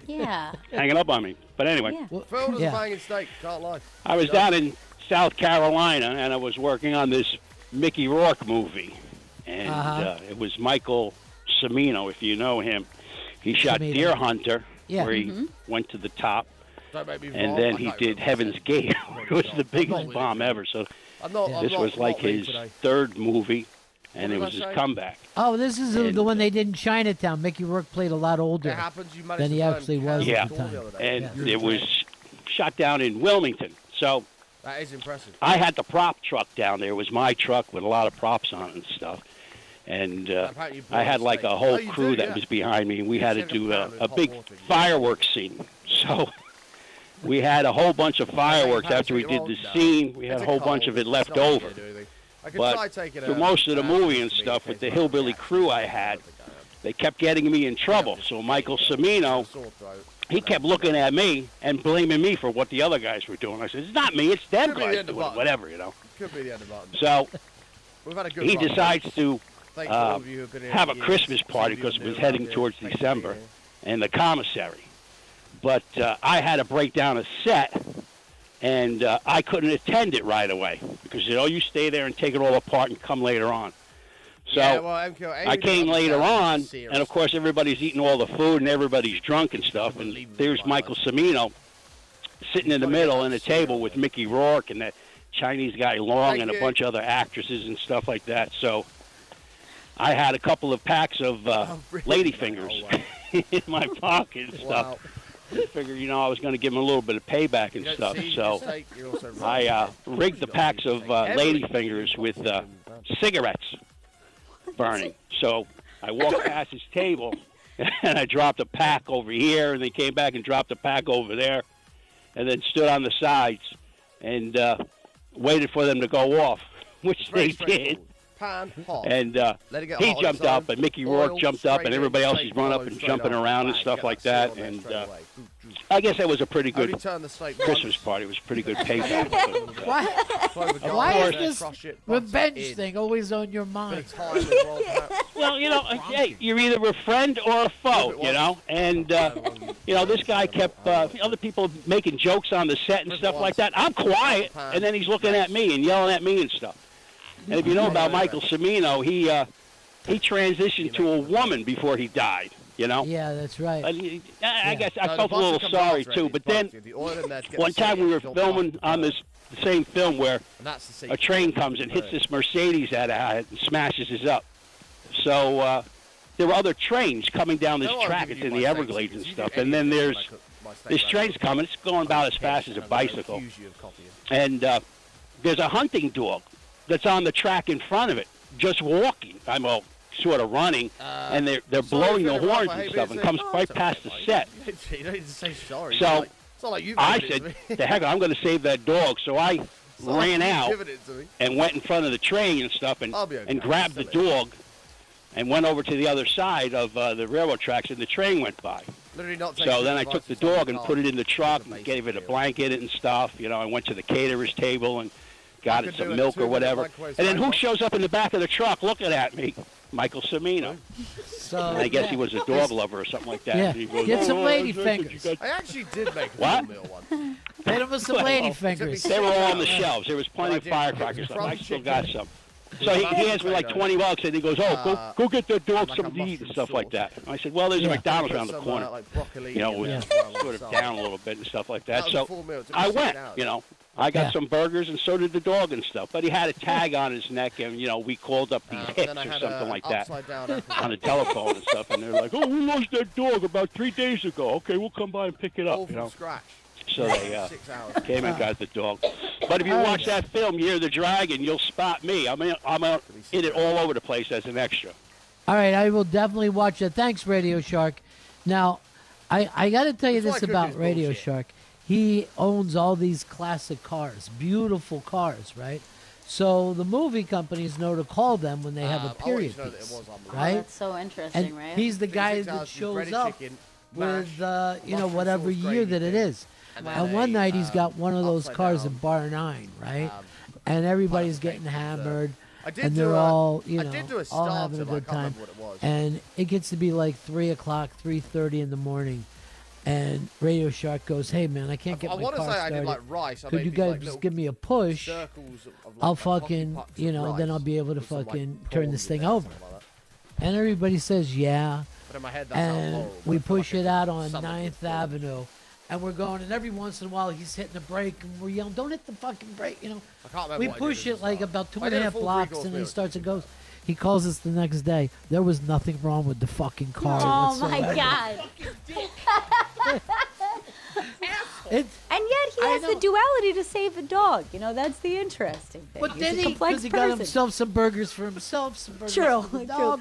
Yeah. hanging up on me. But anyway, Yeah. Well, Phil does yeah. a banging steak. Can't lie. I was down in South Carolina and I was working on this Mickey Rourke movie, and it was Michael Cimino, if you know him. He shot Cimino. Deer Hunter, Yeah. where he went to the top, Don't make me and vomit. then I he can't did remember Heaven's what Gate, it which was the biggest not bomb with it. ever. So I'm not. I'm this not, was like not lean his today. third movie, and it did I was his say? comeback. Oh, this is the And, one they did in Chinatown. Mickey Rourke played a lot older. It happens. You managed than he to burn actually was cans Yeah. of corn the other day. And Yeah. it was shot down in Wilmington. So That is impressive. I had the prop truck down there. It was my truck with a lot of props on it and stuff. And Apparently you I had like a bought whole steak. Oh, you crew do, that yeah. was behind me, and we had to Check a do pan with a hot big water, yeah. fireworks scene. So we had a whole bunch of fireworks after we did the scene. We had It's a whole bunch cold. of it It's left not over. gonna do anything. I could But try taking for most of the movie and stuff, with the hillbilly crew I had, they kept getting me in trouble. So Michael Cimino, he kept looking at me and blaming me for what the other guys were doing. I said, it's not me, it's them Could be the guys end of doing it, button. whatever, you know. Could be the end of button. So We've had a good he run. decides to Thanks to all of you who've been here have for a years. Christmas party Some of you because it are was new heading around towards here. December Thanks for in the commissary. But I had to break down a set, and I couldn't attend it right away because, you stay there and take it all apart and come later on. So Yeah, well, MK, I came later on, and of course everybody's eating all the food and everybody's drunk and stuff, and there's Michael Cimino sitting in the middle in a table with Mickey Rourke and that Chinese guy Long and a bunch of other actresses and stuff like that. So I had a couple of packs of lady fingers in my pocket and stuff. figured, I was going to give him a little bit of payback and stuff. So I rigged the packs of ladyfingers with cigarettes burning. So I walked past his table, and I dropped a pack over here, and they came back and dropped a pack over there, and then stood on the sides and waited for them to go off, which they did. Pan hot. And Let it get he hot jumped inside. up, and Mickey Oil, Rourke jumped up, straight and everybody in, else straight is running up low, and straight jumping over. around and Bang, stuff get like that that. seal on And there straight away. I guess that was a pretty Only good turn the steak Christmas party. It was pretty good payback. Why is this revenge thing always on your mind? Well, hey, you're either a friend or a foe, And, this guy kept other people making jokes on the set and stuff like that. I'm quiet, and then he's looking at me and yelling at me and stuff. And if you know about Michael Cimino, he transitioned to a woman before he died. Yeah, that's right. I guess I felt a little sorry too. But then one time we were filming on the same film where a train comes and hits this Mercedes at it and smashes us up. So there were other trains coming down this track. It's in the Everglades and stuff. And then there's this train's coming. It's going about as fast as a bicycle. And there's a hunting dog that's on the track in front of it, just walking. I'm all sort of running, and they're blowing the horns and stuff, and comes right past the set. So I said, "The heck, I'm going to save that dog." So I ran out and went in front of the train and stuff, and grabbed the dog, and went over to the other side of the railroad tracks, and the train went by. So then I took the dog and put it in the truck and gave it a blanket and stuff. I went to the caterer's table and got it some milk or whatever. And then who shows up in the back of the truck looking at me? Michael Cimino. So and I guess he was a dog lover or something like that. Yeah. And he goes, Get some lady fingers. I actually did make a What? meal once. Hit him with some lady fingers. They were all on the shelves. There was plenty of firecrackers left. I still got some. So he hands me like $20, and he goes, "Oh, go get that dog something to eat and stuff like that." And I said, "Well, there's a McDonald's around the corner." Sort of down a little bit and stuff like that. So I went. I got some burgers, and so did the dog and stuff. But he had a tag on his neck, and we called up these hits or something like that on the telephone and stuff. And they're like, "Oh, we lost that dog about 3 days ago. Okay, we'll come by and pick it up." So they came and got the dog. But if you watch that film, Year of the Dragon, you'll spot me. I'm in it all over the place as an extra. All right, I will definitely watch that. Thanks, Radio Shark. Now, I got to tell you this about Radio Shark. He owns all these classic cars, beautiful cars, right? So the movie companies know to call them when they have a period piece, right? Oh, that's so interesting, and right? he's the guy that shows up with, whatever year that it is. And one night he's got one of those cars in Bar 9, right? And everybody's getting hammered, and they're all, all having a good time. And it gets to be like 3 o'clock, 3:30 in the morning. And Radio Shark goes, "Hey man, I can't get my car started. Could you guys just give me a push? I'll fucking, then I'll be able to fucking turn this thing over." And everybody says, "Yeah." And we push it out on 9th Avenue. And we're going, and every once in a while he's hitting the brake, and we're yelling, "Don't hit the fucking brake!" We push it like about 2.5 blocks, and then he starts and goes. He calls us the next day. There was nothing wrong with the fucking car. Oh whatsoever. my God! And yet he has the duality to save the dog. That's the interesting thing. But He's then a he complex got person. himself some burgers for himself, some burgers True, for the true. dog.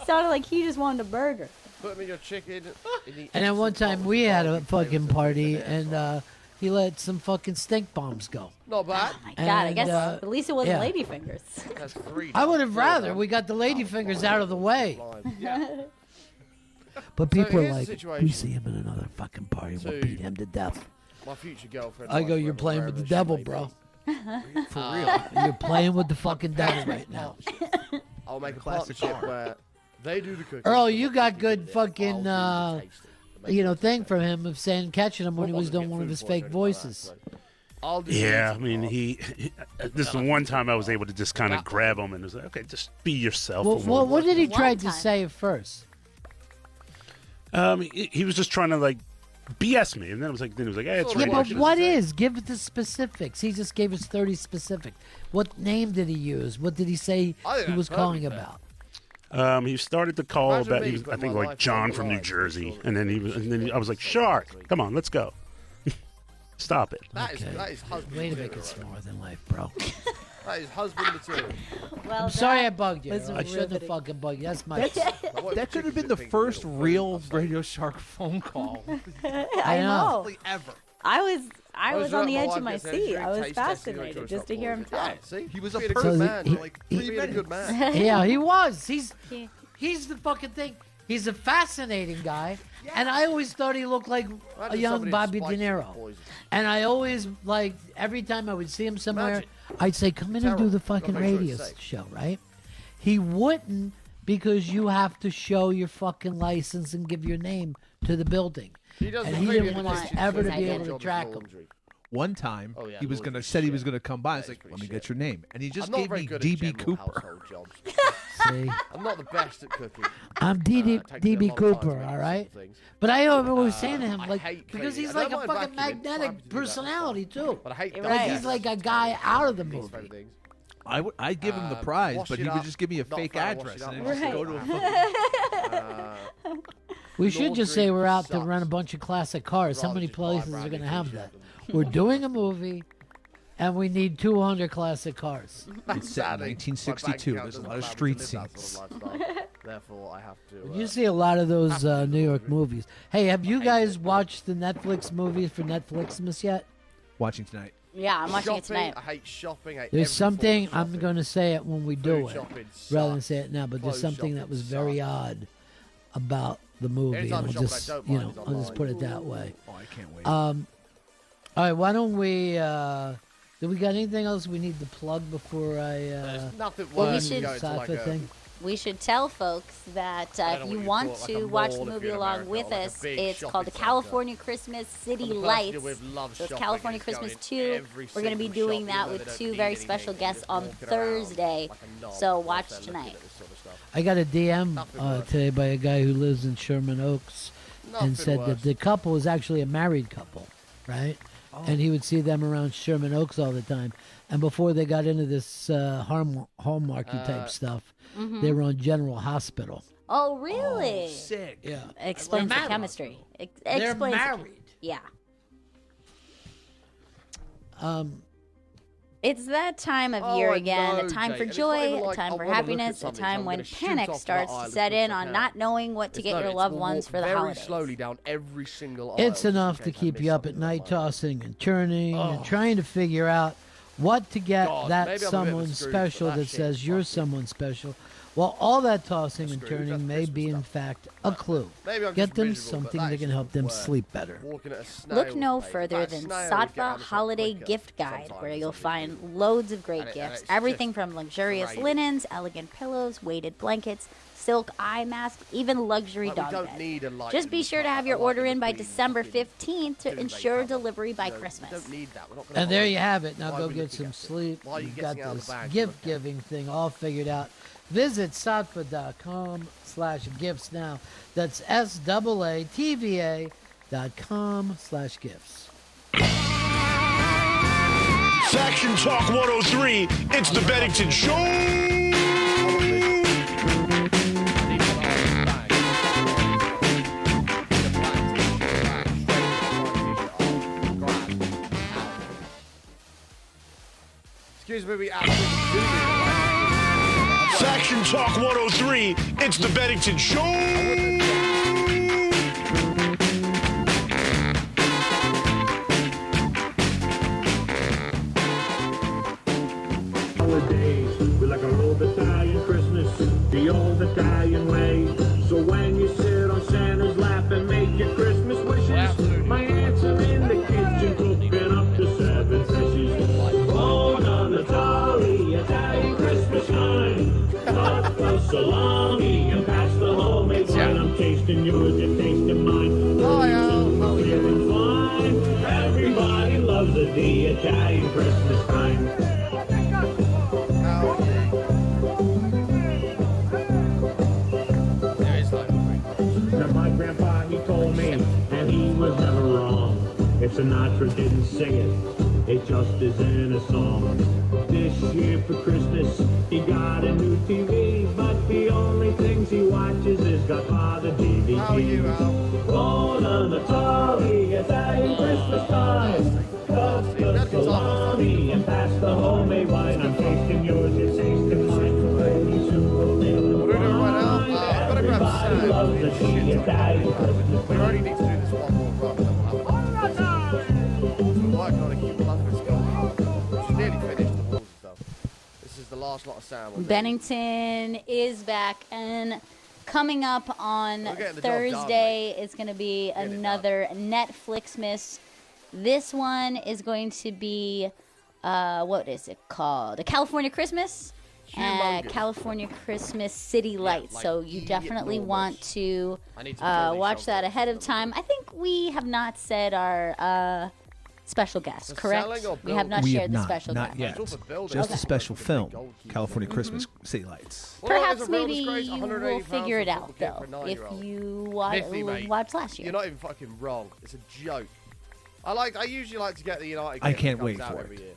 Sounded like he just wanted a burger. Put me your chicken. And then one time we had a fucking party, and he let some fucking stink bombs go. Not bad. Oh my God! I guess at least it wasn't ladyfingers. That's 3. I would have rather we got the ladyfingers out of the way. But people are like, "We see him in another fucking party, we'll beat him to death." My future girlfriend. I go, "You're playing with the devil, bro. For real. You're playing with the fucking devil right now." I'll make a partnership where they do the cooking. Earl, you got good fucking, thing from him of saying, catching him when he was doing one of his fake voices. Yeah, I mean, this is the one time I was able to just kind of grab him and was like, "Okay, just be yourself." Well, what did he try to say at first? He was just trying to like BS me, and then it was like, "Hey, it's yeah, right." but what is? Give it the specifics. He just gave us 30 specific. What name did he use? What did he say he was calling about? He started to call Imagine about, me he was, I putting think, my like life John on from the New line. Jersey, and then I was like, Shark, come on, let's go. Stop it. That is husband Way to material, make it right? smaller than life, bro. That is husband material. Well, I'm sorry I bugged you. was I shouldn't have riveting. fucking bugged you. That's my That could have been the first real Radio Shark phone call I know. ever. I was on the my edge wife of my gets seat. anything I was taste testing, fascinated like, just to hear him yeah, talk. see? He was a Being person. good man. he- Like, he- being a good man. Yeah, he was. He's the fucking thing. He's a fascinating guy, and I always thought he looked like a Imagine young somebody Bobby De spiked Niro. poison. And I always like every time I would see him somewhere, Imagine. I'd say, "Come in and do Terrible. the fucking Gotta make sure radio it's safe. show," right? He wouldn't because you have to show your fucking license and give your name to the building, He doesn't and he clean didn't the want us kitchen, ever so to his be job able to is track him. laundry. One time, Oh, yeah, he was laundry gonna said he was shit. gonna come by. I was That is like, pretty "Let me shit. get your name," and he just I'm not gave very me good at DB general Cooper. household jobs. See, I'm not the best at cooking. I'm takes me a DB long time to Cooper, make all simple right. things. But I always saying to him, I like, hate because cleaning. he's I like don't a mind fucking vacuuming. I'm happy magnetic to do that, that's personality fine. too. But I hate Right. Like he's like a guy out of the these movie. kind of things. I'd give him the prize, wash but it he would up, just give me a not fake a fan, wash address it up, and not then just a go to a fan. fucking. We should just say Laundry we're out to sucks. run a bunch of classic cars. How Rather many just buy places brand are going to new have t-shirt that? We're doing a movie, and we need 200 classic cars. It's set in 1962. There's a lot of street scenes. Therefore, I have to. You see a lot of those New York movies. Hey, have you guys watched the Netflix movies for Netflixmas yet? Watching tonight. Yeah, I'm watching it shopping, tonight. I hate shopping. I hate There's every form something, of I'm shopping. going to say it when we do Food it, shopping rather than sucks. say it now, but there's Clothes something that shopping was very sucks. odd about the movie. Anytime I'll shopping I just, don't you mind know, is I'll just online. put it that way. Oh, I can't wait. All right, why don't we, do we got anything else we need to plug before I, There's nothing Well, we worse should- than going to like Safa a thing? We should tell folks that I if don't you know want what you call it, like to a watch the mall if movie you're in along America, with or like a us, big it's shopping called the centre. California Christmas City I'm the person Lights. who with loves So it's shopping, California it's going Christmas in 2. every We're going to be single doing shop, that even with though they 2 don't very need special anything, guests just on walking around Thursday. like a knob So whilst watch they're looking tonight. at this sort of stuff. I got a DM Nothing worse. today by a guy who lives in Sherman Oaks Nothing and said worse. that the couple is actually a married couple, right? And he would see them around Sherman Oaks all the time. And before they got into this Hallmarky type stuff, they were on General Hospital. Oh, really? Sick. Yeah. Explains the married. chemistry. They're Explains the married. Yeah. Um, It's that time of Oh, year I again, know, a time Jake. for And it's not joy, even a like, time I for wanna look at happiness, a something, so time I'm when gonna shoot panic off to starts that to aisle set as in quick as I on can. not knowing what to It's get no, your it's loved we'll ones walk for the very holidays. slowly down every single aisle. it's just in enough case to I keep miss you up at something night on my way. tossing and turning and Oh. trying to figure out what to get God, that maybe I'm a bit of a someone Scrooge, but special that that shit says you're fucking- someone special. Well, all that tossing and Scrooge, turning that's may Christmas be, in stuff. fact, a clue. Maybe I'm Get just them miserable, but something that that is can help the them worst. sleep better. Walking at a Look snail's no pace. further That than snail would get Satva out of the shop Holiday quicker Gift Guide, sometimes where than you'll something find loads of great And gifts. it's Everything just from luxurious great. linens, elegant pillows, weighted blankets, silk eye masks, even luxury Like, we dog don't beds. need a light Just in be the sure to car. have I your like order it in by between December fucking 15th to two ensure days cover. delivery by You know, Christmas. We don't need that. We're not gonna And there buy you it. have it. Now Why go are we get looking some at it? sleep. Why are you You've got getting out of this the bag to gift look at it? giving thing all figured out. Visit satva.com/gifts now. That's SAATVA.com/gifts. Faction Talk 103, it's the Bennington Show. Excuse me, we absolutely do need a light. Faction Talk 103, it's the Bennington Show. Holidays, we like our old Italian Christmas, the old Italian way. So when you sit on Santa's lap and make your Christmas wishes, my aunts are in the kitchen cooking up to 7 fishes. Oh, the Natale, Italian Christmas time. Cut the salami and pass the homemade wine. I'm tasting yours, you're tasting mine. We're feeling fine. Everybody loves it, the Italian Christmas time. Now my grandpa, he told me, and he was never wrong. If Sinatra didn't sing it, it just isn't a song. This year for Christmas, he got a new TV, but the only things he watches is Godfather DVDs. How are you, Al? Born on the Atari, Italian Christmas time. Cut the salami and pass the homemade wine. I'm tasting yours, you're tasting mine. Holy Super Bill. What are we doing right now? I've got to grab Sam. Loves the Italian Christmas. We only need to do this one more run. We're working on a humongous goal. She's nearly finished the balls and stuff. This is the last lot of Sam. on there. Bennington is back, and coming up on We're getting the job Thursday, it's going to be Get it another Netflix miss. This one is going to be, what is it called? A California Christmas? Humongous. California Christmas City Lights. like So you definitely enormous. want to I need to fill these watch shows that up. ahead of time. I think we have not said our special guest, For correct? selling or We have not We shared have the not, special not guest. yet. It's all for building. Just Okay. a special Big film, gold key. California Christmas City Lights. Well, Perhaps it's a real maybe disgrace, you 180 will figure it pounds out, for a though, if 9-year-old. you Miffy, mate. watched last year. You're not even fucking wrong. It's a joke. I usually like to get the United. I kit that can't comes wait out for every it. year.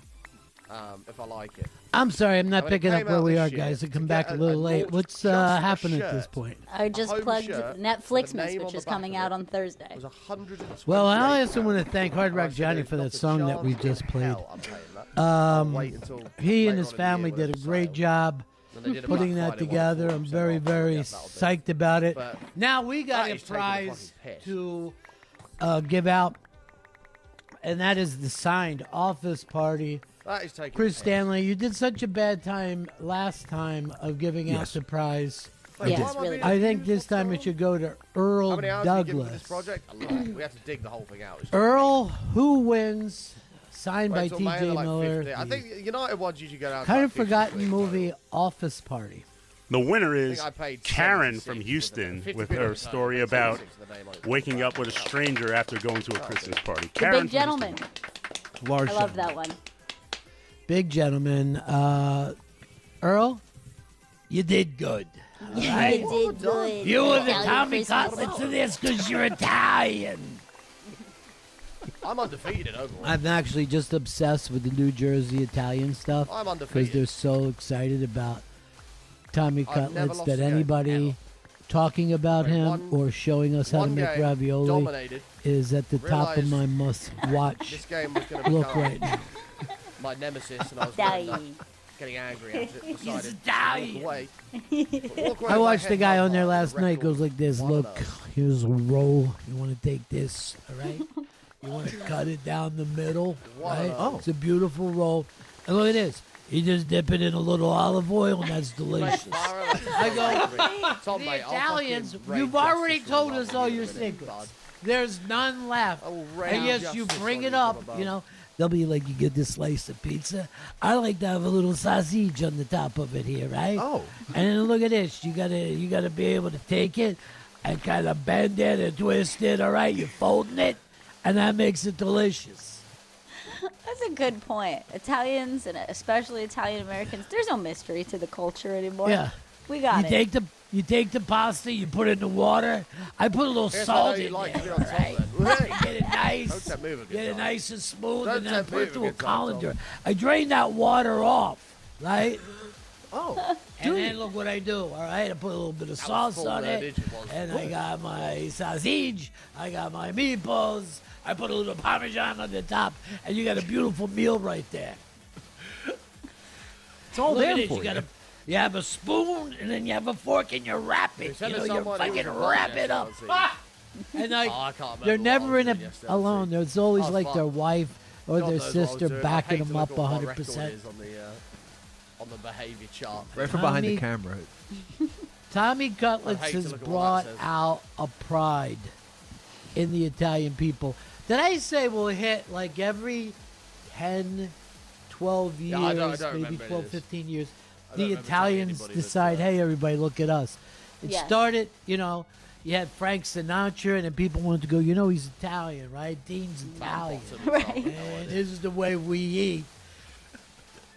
If I like it. I'm sorry, I'm not I mean, it picking up came where out we this are, year guys. I to come get back a little late. launch What's just a happening at this shirt. point? I just home plugged shirt Netflix with the Miss, name which on is the back coming of out it. on Thursday. It was 128. Well, I also want to thank Hard And I Rock said, Johnny "There's for not that a song that we chance in just played. hell I'm paying that. I'll wait until He later and his on in the year family when did a it's great sale. job And they did a putting Black that Friday together. 1% I'm very, off. very Yes, that'll do. psyched about it. But Now we got that a is taking the prize fucking piss. to give out, and that is the signed office party. That is taking Chris the piss. Stanley, you did such a bad time last time of giving out Yes. the prize. Wait, Yes, why am I really. being I think accused? this What's time going it on? should go to Earl How many hours have you given for Douglas. this project? A lot. We have to dig the whole thing out. It's just Earl, who wins? Signed Wait by till May, T.J. they're like Miller. 50. I think United ones usually go down. to Kind like of 50 forgotten quid, movie so Office Party. The winner I is think I paid Karen 76 from with Houston 50 with quid her on the story phone, about 76 the name on it. waking up with a stranger after going to a Christmas party. The Karen Big from Gentleman. Houston. Large I love gentleman. that one. Big gentleman. Earl, you did good. You did good. You were the Italian Tommy Christmas. Cutlets of this because you're Italian. I'm undefeated overall. I'm actually just obsessed with the New Jersey Italian stuff I'm because undefeated. they're so excited about Tommy I've never Cutlets lost that a game, anybody ever. talking about Wait, him one- or showing us how to one make game, ravioli dominated. is at the top of Realised my must-watch This game was going to look become right now. my nemesis, and I was gonna end up Italian. getting angry at it. Decided Italian. to walk away. But walk away I with my watched the head guy held on there high, last the night. record Goes like this. one Look, of those. here's a roll. You want to take this, all right? You want to cut it down the middle, One of right? those. Oh, it's a beautiful roll. And look at this. You just dip it in a little olive oil, and that's delicious. I go, Tom, the mate, I'll Italians, fucking raid you've already justice for told love us in all a your minute, secrets. bud. There's none left. I will raid And yes, you justice bring on it you up, from above. you know. They'll be like, you get this slice of pizza. I like to have a little sausage on the top of it here, right? Oh. And then look at this. You gotta be able to take it and kind of bend it and twist it, all right? You're folding it, and that makes it delicious. That's a good point. Italians, and especially Italian Americans, there's no mystery to the culture anymore. Yeah. We got you it. take the pasta, you put it in the water. I put a little Here's salt how you in like to there, be on top right? then. Get it nice. Don't tempt me with a good Get it time. nice and smooth, Don't and then tempt me put it with a through a good time, colander. Tom. I drain that water off, right? Oh. And then look what I do, all right? I put a little bit of sauce full on red it, it was. and I got my sausage, I got my meatballs, I put a little Parmesan on the top, and you got a beautiful meal right there. It's all Look there at it, for you. you have a spoon, and then you have a fork, and you wrap it. Send You us know, you someone who fucking was wrap involved it up. yesterday, Ah! And like, Oh, I can't remember they're what I never was in it doing yesterday, alone. see. There's always Oh, like fuck. their wife or God their knows what I was sister doing. I backing hate to them up look at what my 100%. record is on the behaviour chart. Right from behind the Tommy- camera. Tommy Cutlets I'd hate to has look at what brought that says. out a pride in the Italian people that I say will hit like every 10, 12 years, Yeah, I don't maybe remember 12, it is. 15 years. I don't The remember telling Italians anybody that's, decide, hey, everybody, look at us. It Yes. started, you know, you had Frank Sinatra, and then people wanted to go, you know, he's Italian, right? Dean's Italian. Right. And this is the way we eat.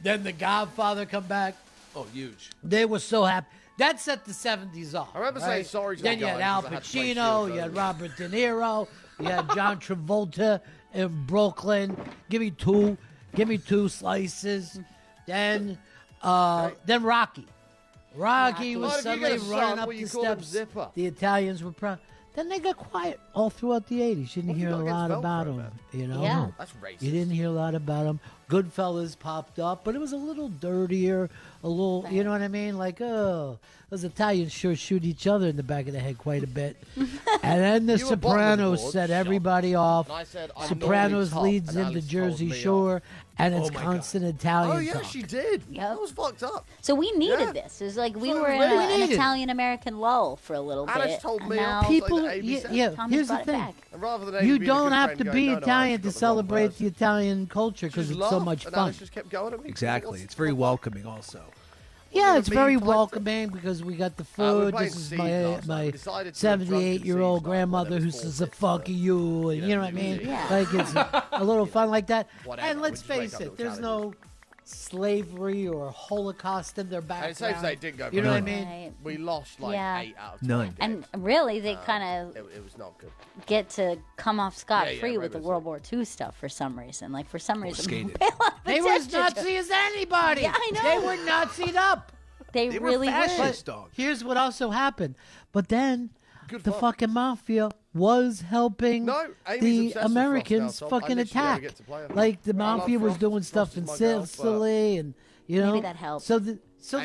Then The Godfather come back. Oh, huge. They were so happy. That set the 70s off. I remember saying right? sorry to Then the you guy had Al because I had to play Pacino, Shield you had early. Robert De Niro, you had John Travolta in Brooklyn. Give me two. Give me 2 slices. Then Rocky. Rocky was suddenly running up the steps. The Italians were proud. Then they got quiet all throughout the 80s. You didn't hear a lot about them, you know? Yeah. That's racist. You didn't hear a lot about them. Goodfellas popped up, but it was a little dirtier, a little, you know what I mean? Like, oh, those Italians sure shoot each other in the back of the head quite a bit. And then the You were bottom of the Sopranos board, set shut everybody off. And I said, I'm Sopranos normally leads tough, and into Alice Jersey told me Shore, off. and it's Oh my constant Italian Oh, yeah, talk. she did. That was fucked up. So we needed Yeah. this. It was like we That's were what in we an needed. Italian-American lull for a little Alice bit. told and me now off. People, Like the ABC yeah, Tommy's here's the brought it thing. back. And rather than You Amy being a don't good have friend to going, be "No, no, Italian I've to got the wrong celebrate person." the Italian culture because Just it's so laughed, much and fun. Alice just kept going at me. Exactly. It's very welcoming also. Yeah, you it's mean, very pint? welcoming because we got the we're food. playing This is Seed my last night. We decided to have drunken 78-year-old Seed night, grandmother whatever who it's says called, the fuck you, and you know what I mean? Yeah. Like it's a little fun like that. Whatever, And we let's just make face up it, little there's challenges. no slavery or Holocaust in their And background. it's safe to say it didn't go You know what I very mean? Right. We lost like Yeah. 8 out of 10. None. And really, they kind of It was not good. get to come off scot-free Yeah, with the right, World War II stuff for some reason. Like, for some reason, skated. pay a lot of They were as attention to Nazi as anybody. Yeah, I know. They were Nazi'd up. They They really were were. fascist, dog. Here's what also happened. But then Good the fun. fucking mafia was helping No, Amy's the obsessed with Americans Frosty now, Tom. I fucking literally never attack. get to play her. Like the I love mafia was Frost. doing stuff Frost in is my girl, but Sicily, and you know Maybe that helped. So they're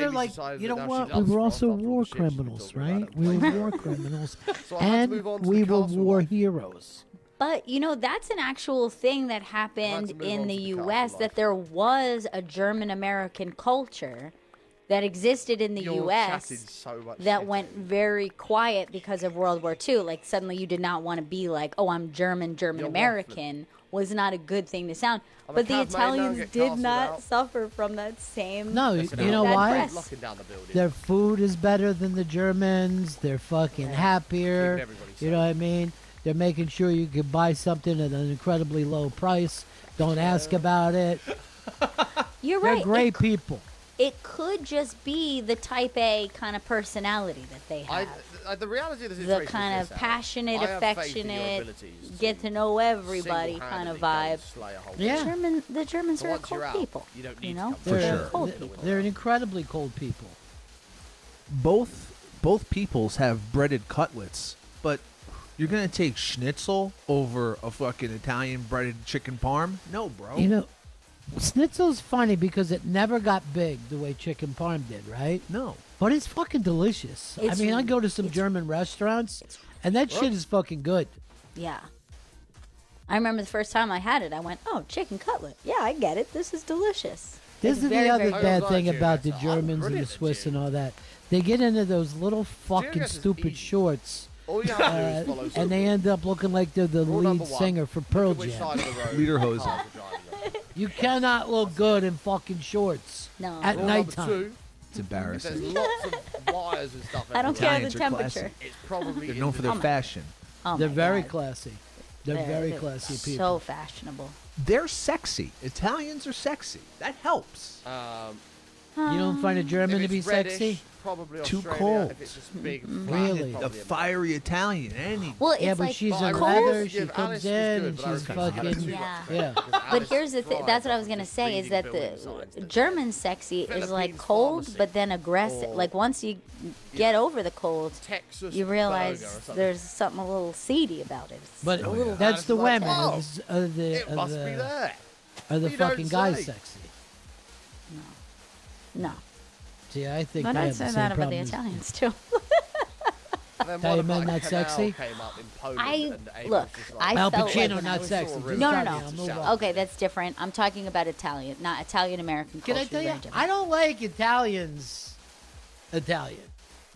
Amy's like, decided you that know now she what? We loves were Frost also after all war the shit she's been criminals, talking about right? it. We were war criminals, So I had to and move on to we the were castle war life. heroes. But, you know, that's an actual thing that happened move in on the to the castle U.S., life. that there was a German-American culture that existed in the You're U.S. chatting so much that shit. went very quiet because of World War II. Like, suddenly you did not want to be like, oh, I'm German-American was not a good thing to sound. I'm a But the cab mate now, Italians get did casted not out. suffer from that same No, Listen, you know bad why? press. Locking down the building. Their food is better than the Germans. They're fucking happier. Keeping everybody You know what I mean? They're making sure you can buy something at an incredibly low price. Don't ask about it. You're They're right. great people. It could just be the type A kind of personality that they have. The reality of the The situation kind is of this, Al. passionate, I have faith in your affectionate, abilities get to know everybody kind of single-handedly go and vibe. slay a whole Yeah. village. The Germans So are once cold you're out, people. you don't You need to know, come For they're sure. cold people. They're incredibly cold people. Both peoples have breaded cutlets, but you're gonna take schnitzel over a fucking Italian breaded chicken parm? No, bro. You know, schnitzel's funny because it never got big the way chicken parm did, right? No. But it's fucking delicious. I It's- mean, I go to some German restaurants, and that shit is fucking good. Yeah. I remember the first time I had it, I went, "Oh, chicken cutlet. Yeah, I get it. This is delicious." This It's is very, the other very bad good. thing I was about the like, I'm Germans and the brilliant at Swiss you. and all that. They get into those little fucking Serious is stupid easy. shorts, All you have to do is follow and suit. they end up looking like they're the Rule lead number one, singer for Pearl Look at which Jam. side of the road Lederhosen. cars are driving on. You cannot look good in fucking shorts No. at Rule number nighttime. two, It's if there's embarrassing. lots of wires and stuff. I don't Italians care are the classy. temperature. It's probably They're known for their fashion. Oh They're my very God. classy. They're very classy so people. fashionable. They're sexy. Italians are sexy. That helps. You don't find a German to If be it's reddish, sexy? probably Too Australia. cold. If it's just big, Really? The fiery Italian. Any. Well, it's Yeah, but like she's But I in refuse leather. to She give comes Alice in was and good, but I she's refuse to give fucking too Yeah. much yeah. credit, 'cause But Alice here's the thing. thrives That's what I off was gonna just say is reading that building the signs that German sexy is like Philippines cold, pharmacy. but then aggressive. Or- Like once you get over the cold, Texas you realize burger or something. there's something a little seedy about it. It's But a little. that's the Like, women. oh, Are the, it must be there. are the You don't fucking guys say. sexy? No, See, I think but they I'd have the say same that about the problem as- Italians too. And then Italian one men of not like canal sexy? came up in Poland I and Amy look. was just like, I Al felt Pacino, like when I not was sexy. so Just rude. No, stop no, me, no. I'll move on. Okay, that's different. I'm talking about Italian, not Italian American Can culture. I tell you? very different. I don't like Italians. Italian.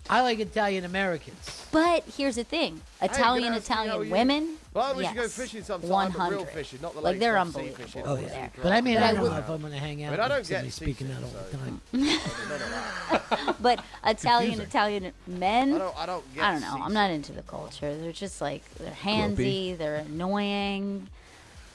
I like Italian Americans. But here's the thing: Italian ask you how Italian you- women. Well, we yes, should go fishing sometime, but 100. real fishing, not the Like lake they're stuff, sea unbelievable fishing, over sea there. But I mean, But I I don't would- know if I'm going to hang out But I don't with somebody get speaking that seafood, all the so- time. But Italian men. I don't get I don't know. I'm not into the culture. They're just like they're handsy. They're annoying.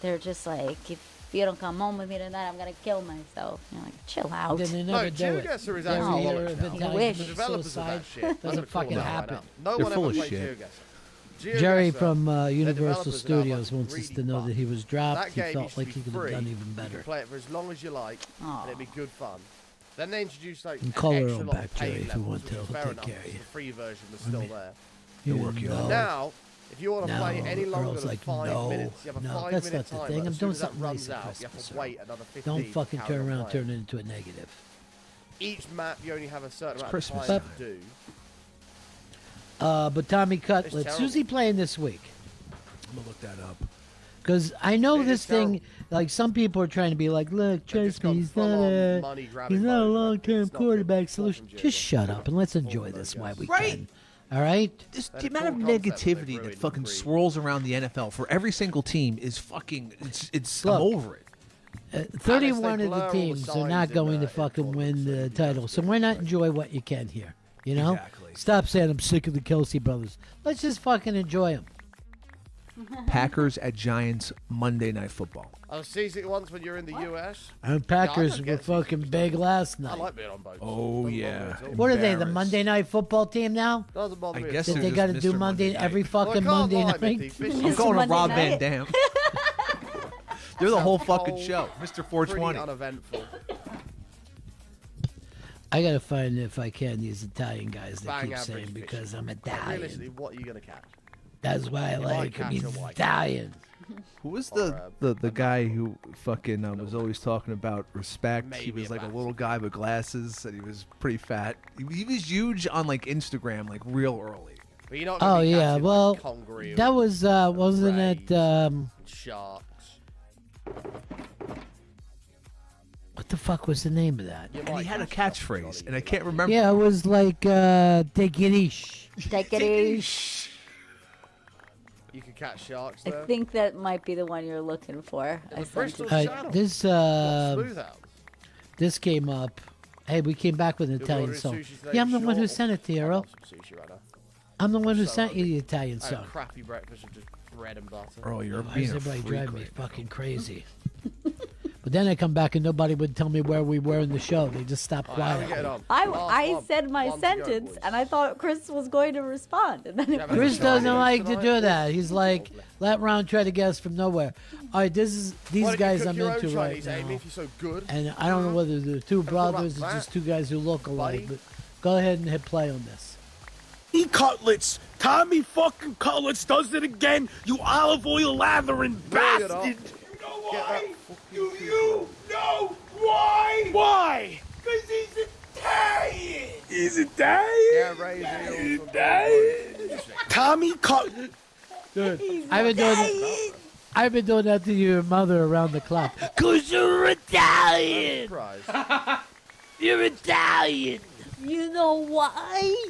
They're just like if you don't come home with me tonight, I'm gonna kill myself. You're like, chill out. Then they No, never do it. geoguessr is Their actually year bollocks of now. Italian wish. The developers of suicide that shit. doesn't fucking happen. No They're one full ever of played shit. geoguessr. Jerry from Universal developers are now, Studios wants us really to know fun. that he was dropped. That He game felt used to like be he could have free. done even You better. can play it for as long as you like, and it'd be good fun. Then they introduced like And an color extra on lot back, of paid Jerry, if you levels, want which to. was He'll fair take enough, care of because you. The free version was still there. No. Now, if you want to play any longer Earl's than like, 5 no, minutes, you have a no, 5 that's minute not the timer. thing. I'm As soon doing as that something runs nice at out, you have Christmas, to Earl. wait another 15 Don't to fucking carry turn on around and playing. turn it into a negative. Each map, you only have a certain amount Christmas of time to do. But Tommy Cutlets, terrible. who's he playing this week? I'm gonna look that up. Because I know It this is thing, like some people are trying to be like, look, trust me, he's not a long-term quarterback solution. Just shut up and let's enjoy this while we can. All right? The amount of negativity that fucking swirls around the NFL for every single team is fucking. It's I'm Look, over it. 31 of the teams are not going to fucking win the title, so why not enjoy what you can here? You know? Exactly. Stop saying I'm sick of the Kelsey brothers. Let's just fucking enjoy them. Packers at Giants Monday Night Football. I've seen it once when you're in the US. And Packers were fucking big last I night. like being on both. Oh yeah. What are they, the Monday Night Football team now? Doesn't bother me. I guess That they're they just got to do Mr. Monday Night. every fucking Well, I can't Monday lie, night? Mickey. Fish I'm is going to Monday Rob night. Van Dam. They're the whole fucking cold, show, Mr. pretty 420. uneventful. I gotta find, if I can, these Italian guys that Bang keep average saying fish. because I'm Realistically, Italian. what are you going to catch? That's why I You might like him. catch He's a white. Italian. Who was the guy who fucking was always talking about respect? He Maybe was a like a bass. little guy with glasses, and he was pretty fat. He was huge on like Instagram, like real early. But you're not gonna Oh be yeah, catching, well, like, conger that eels, was wasn't it? rays, sharks. What the fuck was the name of that? You And might he had a catch catchphrase, and I can't remember. Yeah, it was like take it easy. Take it easy. You can catch sharks I there. think that might be the one you're looking for. I sent Bristol it. Channel. This Smooth out. this came up. Hey, we came back with an You'll be Italian ordering song. sushi today Yeah, I'm the for one who sure. sent it to you, I Earl. love some sushi right now. I'm the one who So sent you hungry. the Italian I had a song. crappy breakfast with just bread and butter. Earl, you're Why being does a everybody freak drive me right fucking crazy? But then I come back and nobody would tell me where we were in the show. They just stopped All right, how we quietly. getting on? I said my one to go, sentence, boys. and I thought Chris was going to respond, and then it Yeah, was Chris Sorry, doesn't like to tonight, do boys. that. He's like, let Ron try to guess from nowhere. All right, these Why don't guys you cook I'm your own into right Chinese, Amy, now. if you're so good? And I don't know whether they're two Have a thought brothers or about just that, two guys who look alike. buddy? But go ahead and hit play on this. Cutlets. Tommy fucking Cutlets does it again. You olive oil lathering No, you're not. bastard. You know why? Do you know why? Why? Because he's Italian. He's Italian? Yeah, raise eels. He's Italian. Tommy Cutlets. Dude, I've been doing that to your mother around the clock. Cause you're Italian. Surprise. You're Italian. You know why?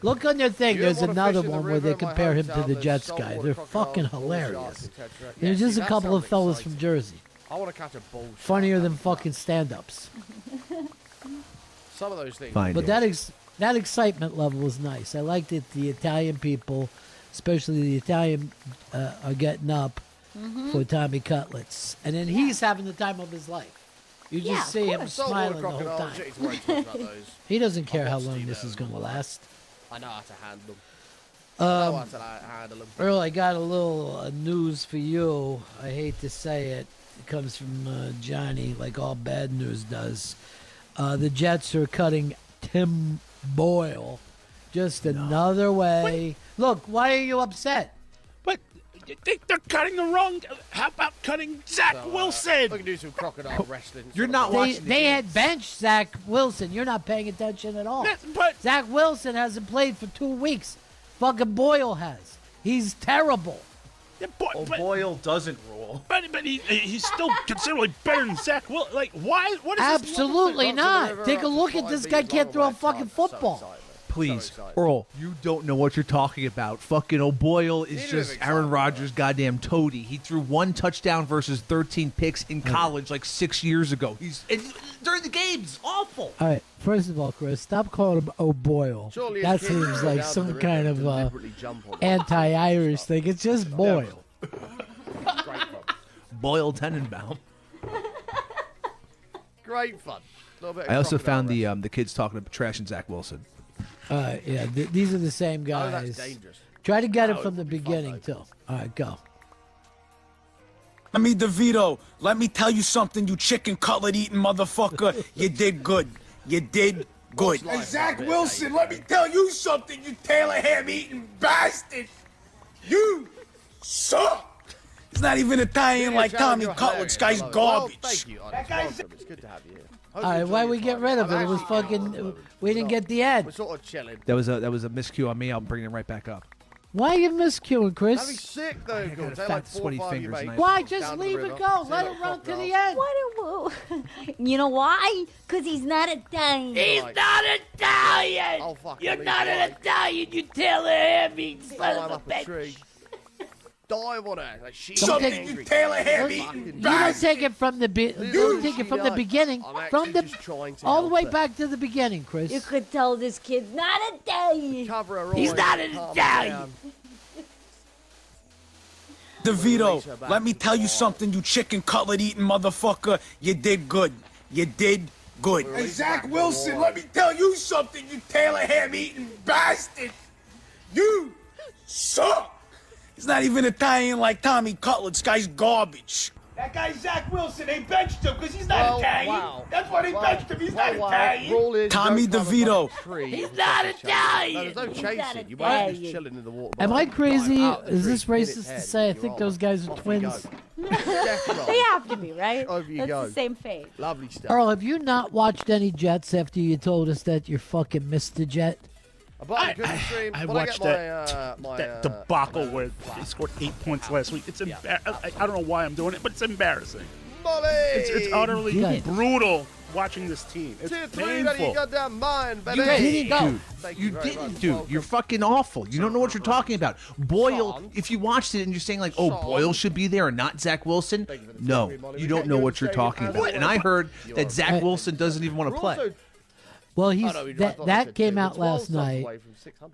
Look on your thing. You There's don't wanna another fish in the one where river they in my compare him to hometown, the there's Jets saltwater guy. They're crocodiles, fucking bull hilarious. sharks, etc. Yeah, There's just see, a that couple of sounds fellas exciting. from Jersey. I want to catch a bull. Funnier shark. than fucking stand-ups. Some of those things. Fine. But that excitement level is nice. I like that the Italian people, especially the Italian, are getting up for Tommy Cutlets, and then he's having the time of his life. You just Yeah, see him Saltwater smiling the whole crocodiles, time. you don't need to worry too much about those. He doesn't care how watched long you this know. is going to last. I know how to handle them. I know how to handle them. Earl, I got a little news for you. I hate to say it. It comes from Johnny, like all bad news does. The Jets are cutting Tim Boyle. Just another way. Look, why are you upset? But they're cutting the wrong. How about cutting Zach So, Wilson? We can do some crocodile wrestling. You're not They, watching the they had games. benched Zach Wilson. You're not paying attention at all. But Zach Wilson hasn't played for 2 weeks. Fucking Boyle has. He's terrible. Boyle doesn't rule. But he's still considerably better than Zach Wilson. Like, why? What is Absolutely this? not. Take a look at this guy. Can't throw a fucking football. Please, Earl, you don't know what you're talking about. Fucking O'Boyle is Neither just of Aaron Rodgers' goddamn toady. He threw 1 touchdown versus 13 picks in college like 6 years ago. During the games, awful. All right. First of all, Chris, stop calling him O'Boyle. Surely That it's good to seems go like down to the some river kind and of deliberately jump on them. anti-Irish thing. It's just Boyle. Great fun. Boyle Tenenbaum. Great fun. Little bit of I also crocodile found wrestling. the kids talking about trash and Zach Wilson. Yeah, these are the same Oh, that's guys. dangerous. Try to get it from the beginning, too. All right, go. I mean, DeVito, let me tell you something, you chicken cutlet eating motherfucker. You did good. You did good. Hey, Zach Wilson, let me tell you something, you Taylor ham eating bastard. You suck. He's not even Italian like Tommy Cutler. This guy's garbage. Thank you, Onyx. Welcome. It's good to have you here. All right, why we get rid of it? It was fucking. We didn't get the ad. We're sort of chilling. That was a miscue on me. I'll bring it right back up. Why are you miscuing, Chris? That'd be sick, though. I got fat, sweaty fingers, and I- Why? Just leave it go. Let it run to the end. You know why? Because he's not Italian. He's not Italian. Oh, fuck. You're not an Italian. You Taylor ham eating son of a bitch. Dive on her. Like, she's Something angry. you Taylor ham eating. You don't take it from the don't take it from the beginning. From the all the way back to the beginning, Chris. You could tell this kid's not Italian. Cover her He's eyes not and an calm Italian. down. DeVito, let me tell you something, you chicken cutlet eating motherfucker. You did good. You did good. Hey, Zach Wilson, let me tell you something, you Taylor ham eating bastard. You suck. He's not even Italian like Tommy Cutler. This guy's garbage. That guy Zach Wilson, they benched him because he's not Italian. Wow. That's why they benched him. He's not Italian. Rule is Tommy you don't climb DeVito. above a tree He's and not touch each other. Italian. No, there's no He's chasing. not You might just Italian. chilling in the water. Am I crazy? Climb out the Is tree, this hit its racist to head, say I you're think off. those guys are Off you twins? go. Death roll. They have to be, right? Over you That's go. the same fate. Lovely stuff. Earl, have you not watched any Jets after you told us that you're fucking missed the Jet? I watched that debacle where they scored 8 points last week. It's I don't know why I'm doing it, but it's embarrassing. It's utterly brutal watching this team. It's painful. You didn't, dude. You're fucking awful. You don't know what you're talking about. Boyle, if you watched it and you're saying like, oh, Boyle should be there and not Zach Wilson, no, you don't know what you're talking about. And I heard that Zach Wilson doesn't even want to play. Well, that came out last night,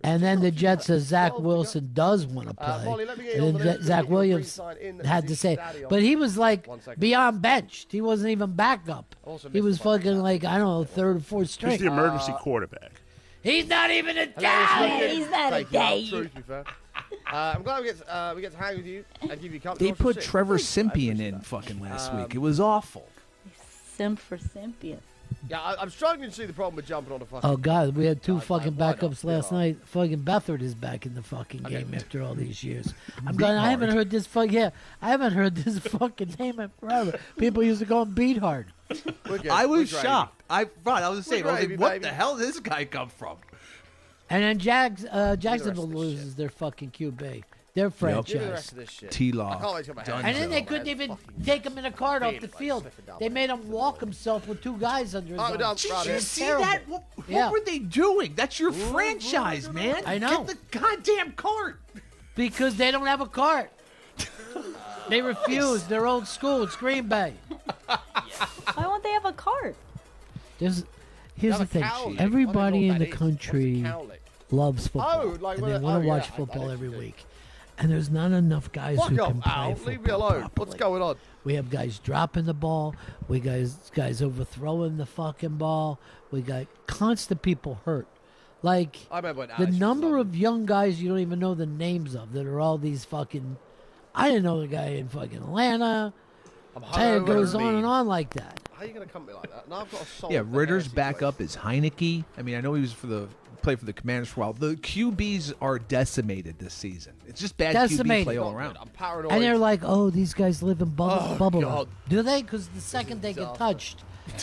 and then the Jets says Zach Wilson does want to play, and then Zach Williams had to say, but he was like beyond benched. He wasn't even backup. He was fucking like, I don't know, third or fourth string. He's the emergency quarterback. He's not even Italian. He's not Italian. I'm glad we get to hang with you and give you company. They put Trevor Simpian in fucking last week. It was awful. Simp for Simpian. Yeah, I'm struggling to see the problem with jumping on the fucking. Oh God, we had two fucking backups last night. Fucking Beathard is back in the fucking game after all these years. I'm going. I haven't heard this I haven't heard this fucking name in forever. People used to call him Beat Hard. I was shocked. I was saying, what the hell did this guy come from? And then Jacksonville loses their fucking QB. Their franchise. T-Law. And then they couldn't even take him in a cart off the field. They made him walk himself with two guys under his arms. Did you see that? What were they doing? That's your franchise, man. I know. Get the goddamn cart. Because they don't have a cart. They refuse. They're old school. It's Green Bay. Why won't they have a cart? Here's the thing. Everybody in the country loves football. And they want to watch football every week. And there's not enough guys who can play football. Leave me alone. Properly. What's going on? We have guys dropping the ball. We guys overthrowing the fucking ball. We got constant people hurt. Like I remember when the Alex number of young guys you don't even know the names of that are all these fucking. I didn't know the guy in fucking Atlanta. And it goes on and on like that. How are you going to come to me like that? Now I've got a soul. Yeah, Ritter's backup is Heineke. I mean, I know he was played for the Commanders for a while. The QBs are decimated this season. It's just bad QB play all around. I'm paranoid. And they're like, oh, these guys live in bubble. Do they? Because the second they get touched,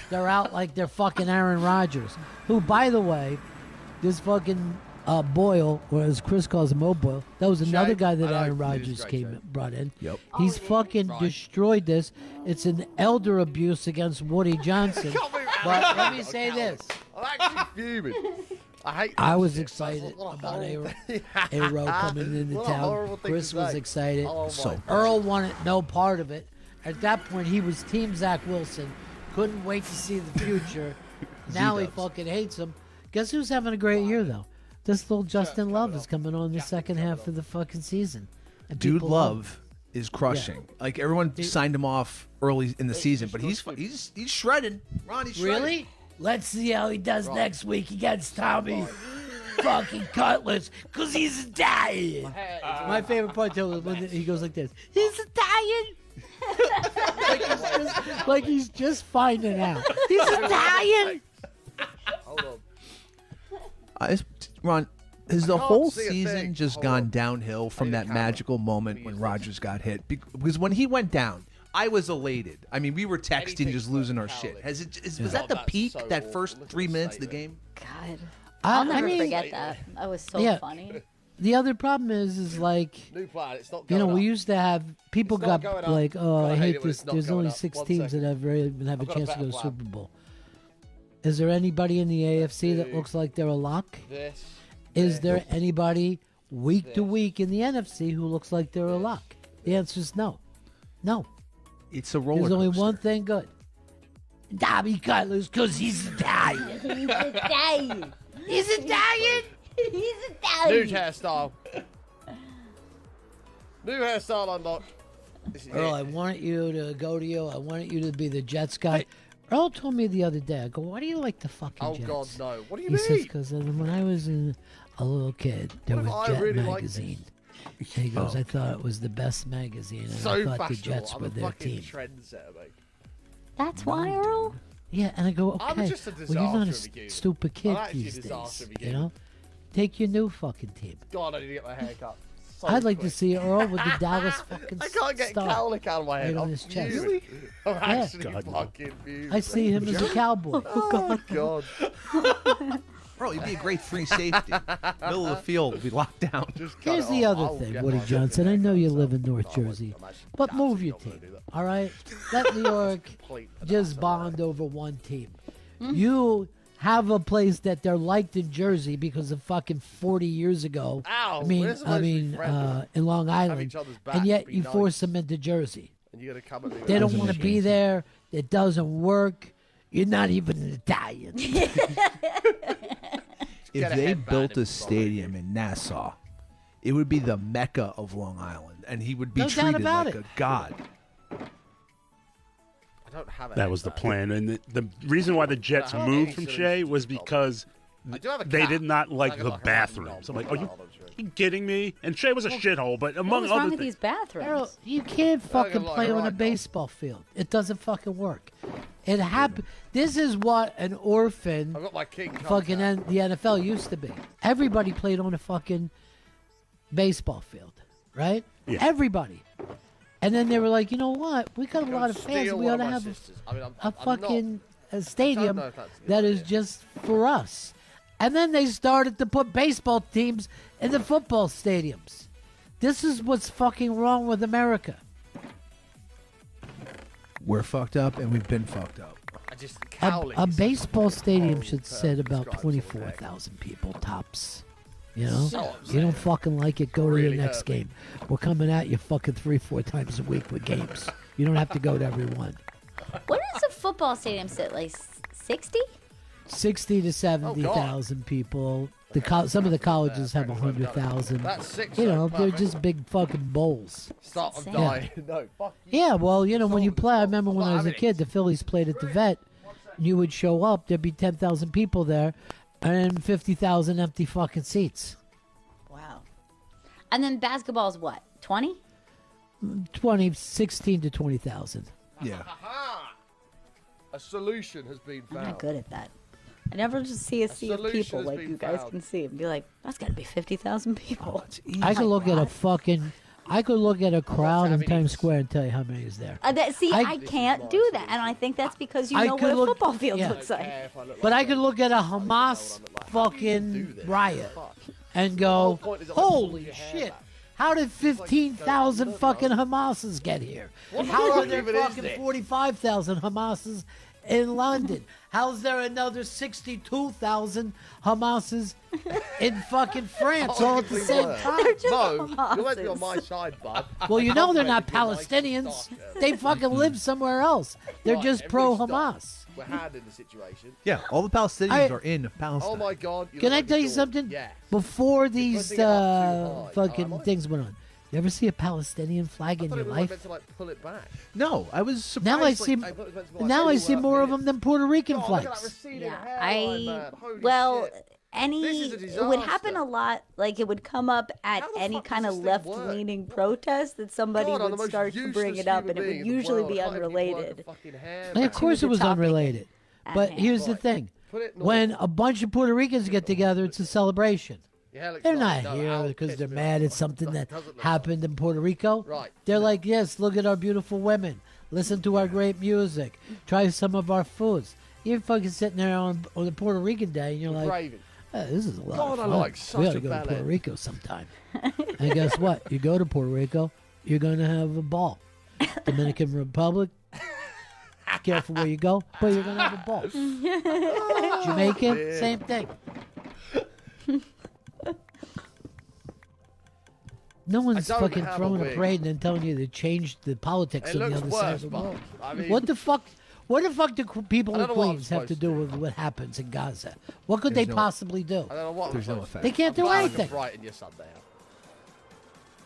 they're out like they're fucking Aaron Rodgers. Who, by the way, this fucking Boyle, or as Chris calls him, Boyle, that was another guy that Aaron Rodgers brought in. Yep. He's fucking destroyed this. It's an elder abuse against Woody Johnson. But let me say this. I'm actually fuming. I was excited about A-Row coming into town. Chris was excited. Earl wanted no part of it. At that point, he was Team Zach Wilson. Couldn't wait to see the future. Now he fucking hates him. Guess who's having a great year, though? This little Justin Love is coming on the second half of the fucking season. And Dude, people Love is crushing. Yeah. Like, everyone signed him off early in the season, but he's shredding. Ron, he's shredding. Really? Let's see how he does next week against Tommy. fucking Cutlass because he's Italian. My favorite part too was when he goes like this. He's Italian. like he's just finding out. He's Italian. Hold on. Ron, has the can't whole see a season thing. just Hold gone on. downhill from I need a that camera. magical moment when Rodgers got hit? Because when he went down, I was elated. I mean, we were texting, just losing our shit. Was that the peak? That first 3 minutes of the game? God, I'll never mean- forget that. That was so Yeah. funny. The other problem is like, New plan. It's not you going know, we up. used to have people It's not got going up. like, oh, God, I hate hate it when this. it's not There's going only up. 6 1 teams second. that have even have a I've got a chance to go better to plan. Super Bowl. Is there anybody in the AFC that looks like they're a lock? This. Is there anybody week to week in the NFC who looks like they're a lock? The answer is no. No. It's a roller There's only coaster. one thing good. Dobby Cutler's because he's Italian. He's Italian. He's Italian. He's New Italian. hairstyle. New hairstyle unlocked. This is Earl, it. I wanted you to go to you. I wanted you to be the Jets guy. Earl told me the other day, I go, why do you like the fucking Oh Jets? God, no! What do you He says, mean? because when I was a little kid, there What if was I Jet really like magazine. And he goes, I thought it was the best magazine, and So I thought the fashionable. Jets I'm were a their fucking team. trendsetter, mate. That's why, Earl. Yeah, and I go, I'm okay, just a well, you're not a disaster of a human. stupid kid I'm actually a these disaster days, of a you human. know? Take your new fucking team. God, I need to get my hair cut. So I'd like quick. to see Earl with the Dallas fucking I can't get star cowlick out of my head. right on I'm his chest. fuming. I'm Yeah. actually fucking fuming. I see him as a cowboy. Oh God. Bro, you'd be a great free safety. Middle of the field would be locked down. Here's the other thing, Woody Johnson. I know you live in North Jersey, but move your team, all right? Let New York just bond over one team. You have a place that they're liked in Jersey because of fucking 40 years ago. Ow, I mean, we're supposed to be friendly. in Long Have Island, each other's back, and yet be you nice. force them into Jersey. And you gotta come at me. They with don't want to be there. It doesn't work. You're not even an Italian. If Get a they headband built in a stadium in Nassau, it would be the mecca of Long Island, and he would be No doubt treated about like it. a god. I don't have a That was the plan, and the reason why the Jets have moved any from solution Shea to was the problem. because I do have a they cat. did not like I can the lock her out. bathrooms. I'm like, are you kidding me? And Shea was a shithole, but What among was wrong other with things, these bathrooms? Errol, you can't fucking like play a on a rock baseball field. It doesn't fucking work. It happened. This is what an orphan I've got my king. Kong fucking cat. the NFL used to be. Everybody played on a fucking baseball field, right? Yeah. Everybody. And then they were like, you know what? We got a lot of fans. Steal We one ought to of my have sisters. I mean, a fucking a stadium know if that's a good that is idea. just for us. And then they started to put baseball teams in the football stadiums. This is what's fucking wrong with America. We're fucked up, and we've been fucked up. I just A cowlick. baseball stadium horrible should term sit to about describe 24,000 people tops. You know? So You don't fucking like it, go to Really the next hurt me. game. We're coming at you fucking 3-4 times a week with games. You don't have to go to every one. What does a football stadium sit like? 60? 60 to 70,000 people. Some of the colleges have 100,000. That's six, You know, so they're perfect. just big fucking bowls. Start of Insane. dying. No, fuck you. Yeah, well, you know, when you play, I remember when not I was a having kid, the Phillies played at the Vet. And you would show up, there'd be 10,000 people there, and 50,000 empty fucking seats. Wow. And then basketball's what? 20? 16 to 20,000. Yeah. A solution has been I'm found. not good at that. I never just see a sea of solution people has like been you guys found. can see and be like, that's got to be 50,000 people. I could look at a fucking, I could look at a crowd in having Times it. Square and tell you how many is there. I can't do that. And I think that's because you I know could what a look- football field yeah. looks like. But I could look at a Hamas fucking riot and go, point is that, like, holy your hair shit. back. How did 15,000 fucking Hamases get here? How are there even is fucking this? 45,000 Hamases in London? How's there another 62,000 Hamases in fucking France all at the same time? No, you're meant to be on my side, bud. Well, you know they're I'm not ready to be nice and Palestinians. dark, They fucking live somewhere else. They're Right, just everybody pro-Hamas. stop. We're handling the situation. Yeah, all the Palestinians I- are in Palestine. Oh my God! You Can look I like tell a you dog. something? Yeah. Before these putting it up too high. fucking Oh, am I? things went on, you ever see a Palestinian flag I in thought your it was life? meant to like pull it back. No, I was surprised. Now I like, see, I thought it was meant to be like now I all see out more of here. them than Puerto Rican God, look at that flags. receding Yeah, hairline, man. Holy well, shit. it would happen a lot. Like it would come up at any kind of left-leaning protest that somebody would start to bring it up, and it would usually be unrelated. And of course, it was unrelated. But here's the thing: when a bunch of Puerto Ricans get together, it's a celebration. They're not here because they're mad at something that happened in Puerto Rico. Right. They're like, yes, look at our beautiful women. Listen to our great music. Try some of our foods. You're fucking sitting there on the Puerto Rican day, and you're like, this is a lot of fun. We ought to go to Puerto Rico sometime. And guess what? You go to Puerto Rico, you're going to have a ball. Dominican Republic, careful where you go, but you're going to have a ball. Jamaican, same thing. No one's fucking throwing a parade and then telling you to change the politics on the other side of the world. I mean, What the fuck do people in Queens have to do with what happens in Gaza? What could they possibly do? I don't know what There's no effect. They can't do anything. Brighten your Sunday out.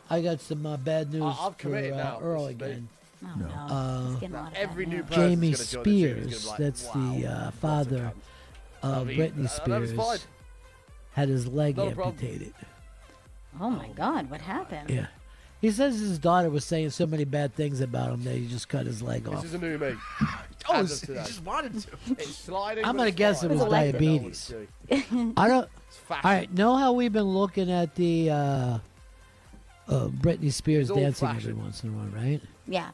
I got some bad news I've for committed now. Earl This is again. Oh, no. He's getting a lot of Every bad new news. person Jamie gonna join the team is Spears, gonna be like, that's wow, the father of Britney that was fine. Spears, had his leg Not a problem. amputated. Oh my God, what happened? Yeah. He says his daughter was saying so many bad things about him that he just cut his leg This off. is a new me. Oh, As he of today. just wanted to. It's sliding. I'm but going to it's guess it fine. was diabetes. I don't. All right, know how we've been looking at the Britney Spears It's dancing old-fashioned. every once in a while, right? Yeah.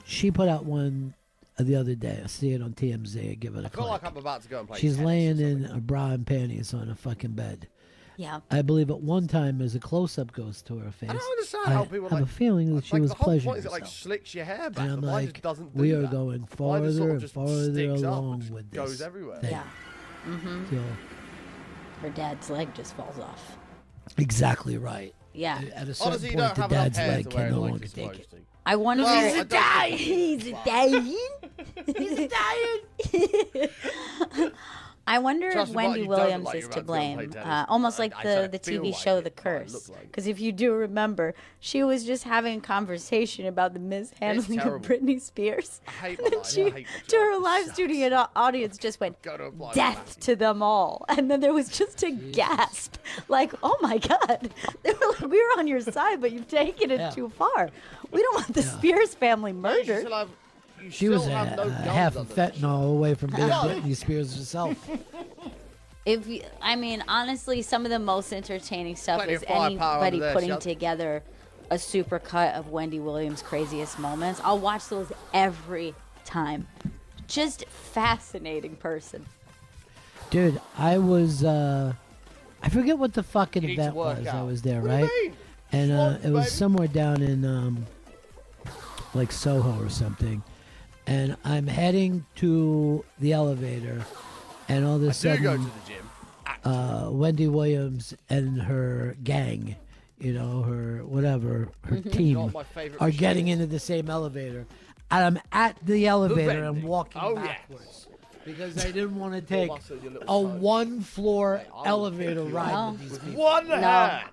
She put out one the other day. I see it on TMZ. I give it a I feel click. like I'm about to go and play She's tennis laying or in a bra and panties on a fucking bed. Yeah. I believe at one time, as a close-up goes to her face, I don't understand how people have like. a feeling that she like was the whole pleasuring point is it like herself. slicks your hair back. And I'm but mine like, just doesn't do we are that. going Mine just farther sort of and just farther sticks up along and just with goes this everywhere. thing. Yeah. Mm-hmm. So, Her dad's leg just falls off. exactly right. Yeah. At a certain Honestly, you point, don't the have enough dad's hair leg to wear can it no like longer it's take it. supposed to. I wonder Well, if I don't think he's Italian. I wonder Trust if me, Mark, Wendy you don't look Williams like is you're to about to go and play blame. tennis. Almost like I said I the feel TV like show it, The but I look Curse. like it. Because if you do remember, she was just having a conversation about the mishandling of terrible. Britney Spears. I hate And my then life. she, I hate my to her job. live studio audience, just went, Go to apply death to them all. And then there was just a gasp. Like, oh my God. They were like, we were on your side, but you've taken it too far. We don't want the Spears family murdered. She was a half of fentanyl away from being Britney Spears herself. I mean, honestly, some of the most entertaining stuff Plenty is of firepower anybody over there, putting Shep. together a supercut of Wendy Williams' craziest moments. I'll watch those every time. Just fascinating person. Dude, I was, I forget what the fucking need to event work was. I out. was there, What do you right? mean? And Swans, it was baby. somewhere down in, like Soho or something. And I'm heading to the elevator, and all of a I do sudden, go to the gym. Wendy Williams and her gang, you know, her whatever, her team, Not my favourite are machine. getting into the same elevator. And I'm at the elevator and vending. walking Oh, yeah. backwards because I didn't want to take muscle, you little a toe. one-floor I'll elevator kick you ride out. with these people. One hair.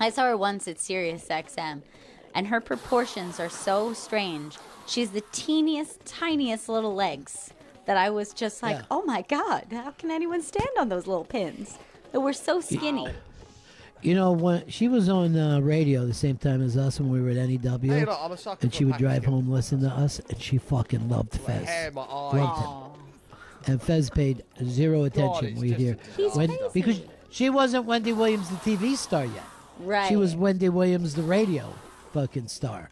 I saw her once at Sirius XM, and her proportions are so strange. She's the teeniest, tiniest little legs that I was just like, Yeah. oh my God, how can anyone stand on those little pins? They were so skinny. You know, when she was on radio the same time as us when we were at NEW, Hey, look, I'm a sucker and for she would drive packaging. home, listen to us, and she fucking loved My Fez. hair, my eyes. Loved him. And Fez paid zero attention. it's We just hear a disaster. because she wasn't Wendy Williams, the TV star yet. Right. She was Wendy Williams, the radio fucking star.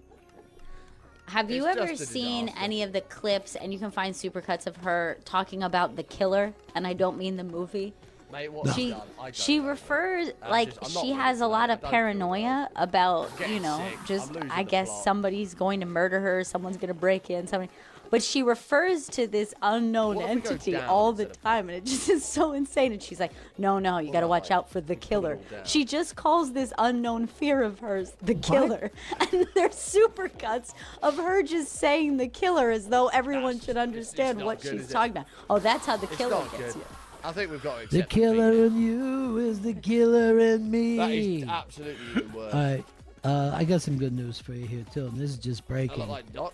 Have you It's ever just a seen disaster. any of the clips, and you can find supercuts of her talking about The Killer, and I don't mean the movie? Mate, what She I don't she know. refers I'm like just- I'm not she really has a into lot that. of I don't feel paranoia about I'm getting sick. just I'm losing I the guess plot. somebody's going to murder her, someone's going to break in, somebody. But she refers to this unknown What if we go entity down all the instead of time, and it just is so insane. And she's like, "No, you got to watch out for the killer." down. She just calls this unknown fear of hers the killer, and there's supercuts of her just saying the killer as though everyone should understand not what good, she's is it? talking about. Oh, that's how the It's killer not gets good. you. I think we've got to The accept killer in you is the killer in me. That is absolutely even worse. All right. I got some good news for you here, too. And this is just I breaking. look like Doc.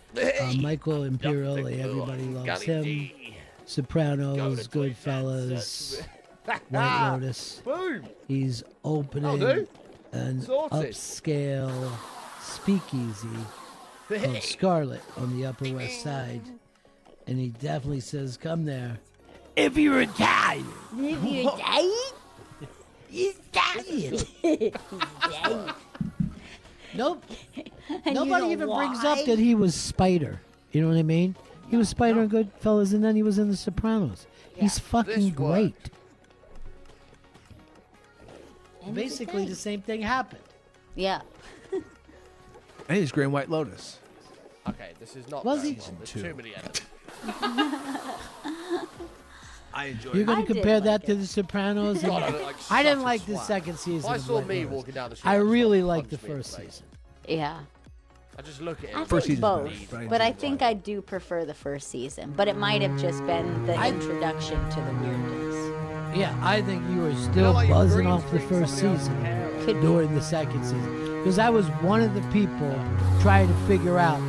Michael Imperioli, everybody loves him. Sopranos, Goodfellas, White Lotus. Boom. He's opening That'll do. an Sorted. upscale speakeasy called Scarlet on the Upper West Side. And he definitely says, come there. If you're Italian. If you're Italian? Italian. Nope. And Nobody you know even brings why? up that he was Spider. You know what I mean? He was Spider in Goodfellas, and then he was in The Sopranos. He's fucking This great. And Basically, the same thing happened. Yeah. And he's Green White Lotus. Okay, this is not. Was very he? fun. There's Season too many edits. I enjoyed You're it. going to compare that to The Sopranos? God, I look like I didn't such a like the twat. second season. If I of saw White me Lotus. walking down the street, I I'd just really fucking liked the punch me in first face. season. Yeah. I just look at it. I and First think season's both, better, but I but I enjoyed think I do prefer the first season. But it might have just been the introduction to the weirdness. Yeah, I think you were still like buzzing green off the screen first somebody else's season hair or- Could be. during the second season. Because I was one of the people trying to figure out,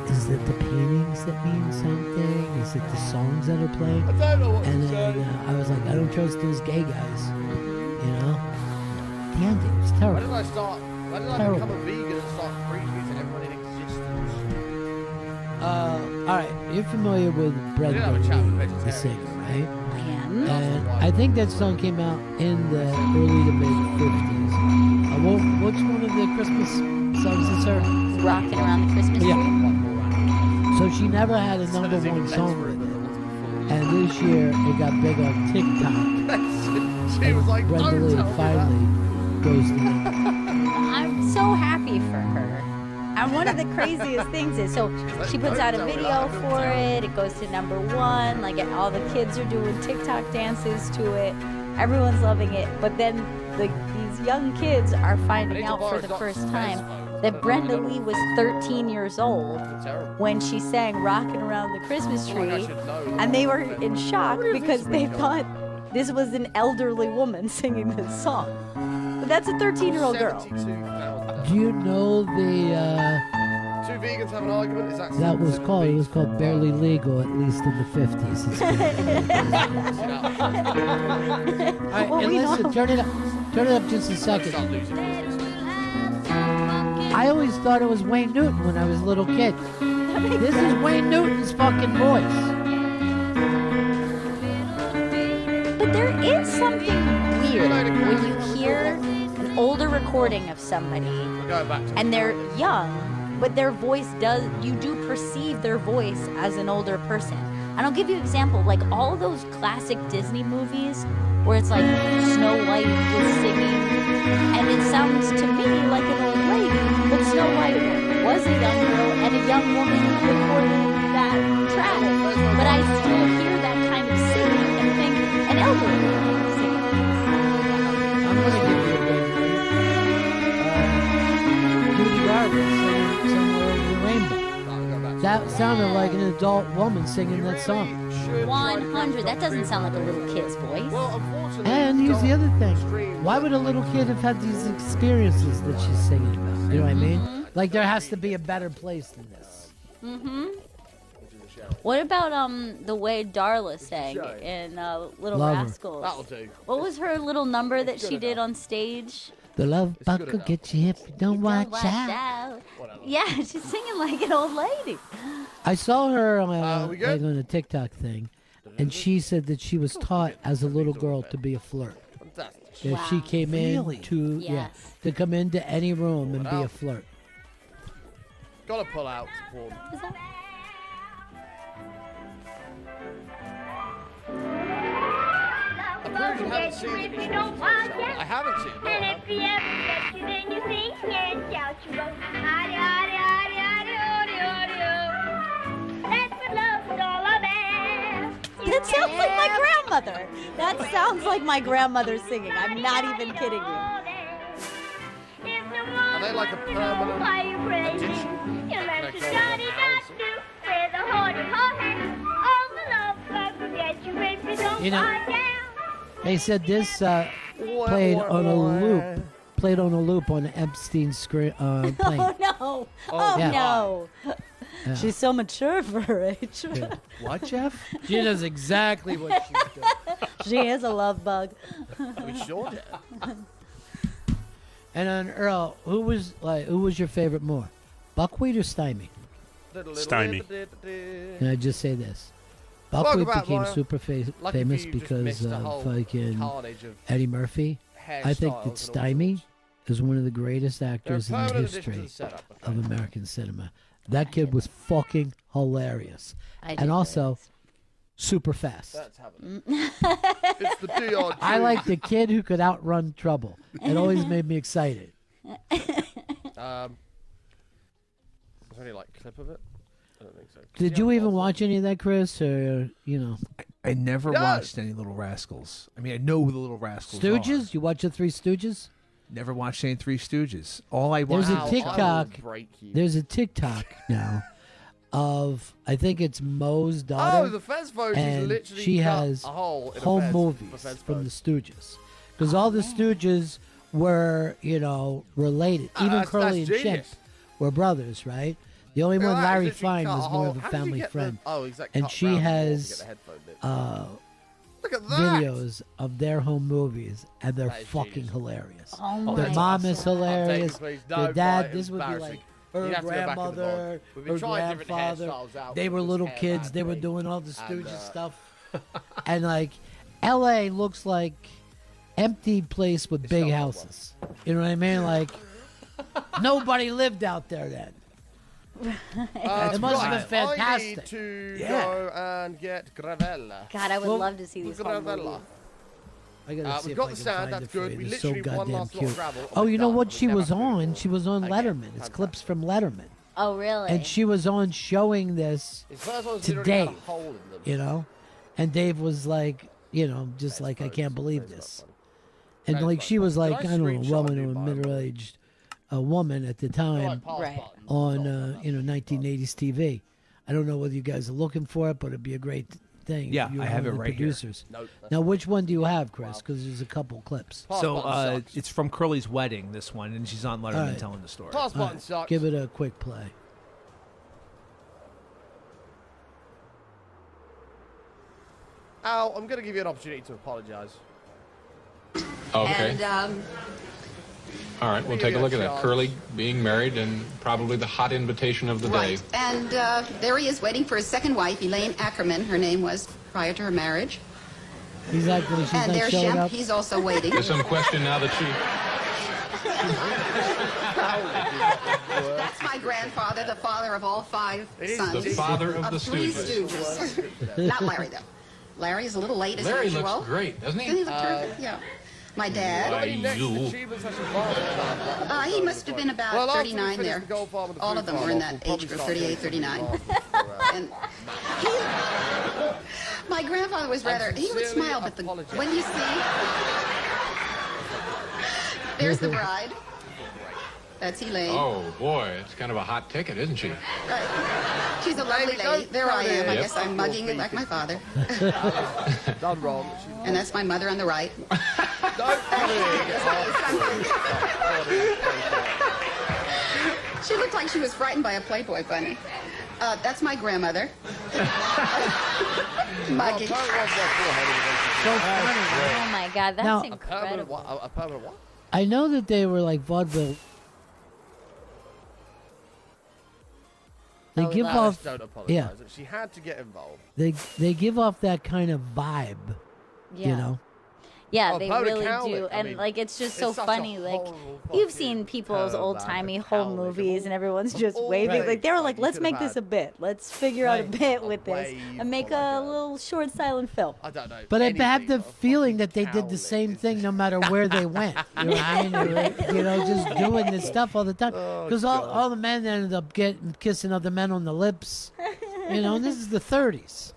is it the paintings that mean something? Is it the songs that are playing? I don't know what And to then say. I was like, I don't trust those gay guys. You know? The ending was When terrible. did I start? When did I Terrible. become a vegan and start preaching to everyone in existence? All right, you're familiar with We did have a chat with Brenda Lee, the vegetarians. singer, right? I am. And I think that song came out in the early to mid 50s. Which one of the Christmas songs is her? Rocking around the Christmas tree. Yeah. So she never had a number one song with it. And this year it got big on TikTok. She was like, Brenda don't Lee tell me finally goes to the I'm so happy for her. And one of the craziest things is, so she puts out a video for it. It goes to #1. Like all the kids are doing TikTok dances to it. Everyone's loving it. But then these young kids are finding out for the first time that Brenda Lee was 13 years old when she sang "Rockin' Around the Christmas Tree," and they were in shock because they thought this was an elderly woman singing this song. But that's a 13-year-old girl. 72,000. Do you know the Two vegans have an argument. Is that that was called? It was called Barely Legal, at least in the 50s. It's All right, Well, and we listen, know. turn it up just a second. I always thought it was Wayne Newton when I was a little kid. This is Wayne Newton's fucking voice. But there is something weird when you hear an older recording of somebody Going back to and they're young, but their voice you do perceive their voice as an older person. And I'll give you an example, like all those classic Disney movies where it's like Snow White is singing, and it sounds to me like an old lady, but Snow White was a young girl and a young woman recording that track. But I still hear that kind of singing and think an elderly woman singing. I'm going to give you a good one. Judy Garland singing Somewhere Over the Rainbow. That sounded like an adult woman singing that song. 100. That doesn't sound like a little kid's voice. And here's the other thing. Why would a little kid have had these experiences that she's singing about? You know what I mean? Like, there has to be a better place than this. Mm-hmm. What about the way Darla sang in Little Love her. Rascals? That'll do. What was her little number that she did on stage? The love buckle gets you if you don't watch Watch out. out. Yeah, she's singing like an old lady. I saw her we like good? on a TikTok thing, and she said that she was taught as a little girl to be a flirt. If she came in to Yes. to come into any room and be a flirt. Gotta pull out support. Is that- I suppose you haven't seen the visuals for yourself. I haven't seen it. No, I haven't. If he ever gets you, then you sing and shout. You go, howdy, howdy, howdy, howdy, howdy, howdy, howdy. That's what love's all about. That sounds like my grandmother. That sounds like my grandmother singing. I'm not even kidding you. Are they like a permanent addition? You learn to Johnny-Dot-Do with a horny-ho hand. All the love bugs will get you if you don't You know, lie down. They said this played on a loop on Epstein's plane. Oh no! Oh yeah. no! Yeah. She's so mature for her age. What, Jeff? She knows exactly what she's doing. She is a love bug. We sure did. And then Earl, who was your favorite more, Buckwheat or Stymie? Stymie. Can I just say this? Welcome Buckwheat back, became Maya. super Lucky famous for you, just because missed the of whole fucking carnage of Eddie Murphy. I think that hairstyles and all Stymie is one of the greatest actors in the permanent addition to history the setup, of American cinema. That kid was fucking hilarious, I and didn't also super fast. That's happening. It's the DR. I like the kid who could outrun trouble. It always made me excited. Is there any like clip of it? I don't think so. Did you even watch any of that, Chris? Or I never Yes. watched any Little Rascals. I mean, I know who the Little Rascals are. Stooges? You watch the Three Stooges? Never watched any Three Stooges. All I watched. There's a TikTok. There's a TikTok now of I think it's Moe's daughter. Oh, the Fezbo. She's and literally she cut has a hole in a home Fez movies for Fezbo. from the Stooges, because all the Stooges were related. Even that's Curly and Chet genius. were brothers, right? The only Look at one, that, Larry he's literally Fine, cut was a more hole. of a How did you family get friend, he's like and cut she round the wall to has get the headphone bit. Look at that. videos of their home movies, and they're That is fucking genius. hilarious. Oh Their my mom is God. hilarious. Please, Their don't dad, buy it. this would be Embarrassing. like You'd her have to go back in the grandmother, vlog. We've been her trying different grandfather. hairstyles out They with were this little hair kids. back They were thing. doing all the And, Stooges stuff. And like, L.A. looks like empty place with big houses. You know what I mean? Like, nobody lived out there then. It must have been I need fantastic. to go and get Gravella. God, I would love to see these home Gravella. movies. I gotta see we've if got I the can sound, find that's it for good. you. We They're literally so one goddamn last lot of cute. gravel and Oh, we're you know done. what We've she never was had to do it on? before. She was on Again, Letterman. It's clips from Letterman. Oh, really? And she was on showing this His first one's to literally had a Dave, hole in them. you know? And Dave was like, just like, I can't believe this. And like, she was like, I don't know, well, a middle-aged woman at the time Right. on, 1980s TV. I don't know whether you guys are looking for it, but it'd be a great thing. Yeah, You're I have one of it the right here. producers. Nope, that's Now, which one do you have, Chris? Because there's a couple clips. So it's from Curly's wedding, this one, and she's on Letterman All right. telling the story. Pause All button right, sucks. give it a quick play. Al, I'm going to give you an opportunity to apologise. Okay. And All right, we'll take a look at that. Curly being married and probably the hot invitation of the right, day. and there he is waiting for his second wife, Elaine Ackerman. Her name was prior to her marriage. He's actually, she's And not there's showing Shemp. up. He's also waiting. There's some question now that she... That's my grandfather, the father of all five sons. The father of the three Stooges. Stooges. Not Larry, though. Larry is a little late as Larry usual. looks great, doesn't he? Doesn't he look terrific? Yeah. My dad. Why, you... He must have been about Well, after we 39 finish there. the gold farm and the All food of them farm were in off, that we'll age probably group, start 38, getting 39. And my grandfather was rather, he would sincerely smile, but apologize. when you see, there's the bride. That's Elaine. Oh, boy, it's kind of a hot ticket, isn't she? Right. She's a lovely lady. There I am. I Yep. guess I'm mugging it like my father. Done wrong. And that's my mother on the right. Don't She looked like she was frightened by a Playboy bunny. That's my grandmother. Mugging. So funny. Oh my God, that's Now- incredible. A permanent what? I know that they were like vaudeville. They give off, Don't apologise. yeah. She had to get involved. They give off that kind of vibe, you Yeah. know. Yeah, Oh, they Paula really Cowley, do, I and mean, like it's just so it's such a funny. Like horrible you've fucking seen people's turd old bag timey of home Cowley. movies, and everyone's just all waving. right. Like they were like, You let's could make have this had a bit. Let's figure out a Right. bit with this wave and make a little short silent film. I don't know. But I have anything the but a feeling fucking that they did Cowley. the same thing no matter where they went. You know what I mean? They were, just doing this stuff all the time. Because all the men ended up kissing other men on the lips. You know, and this is the 30s.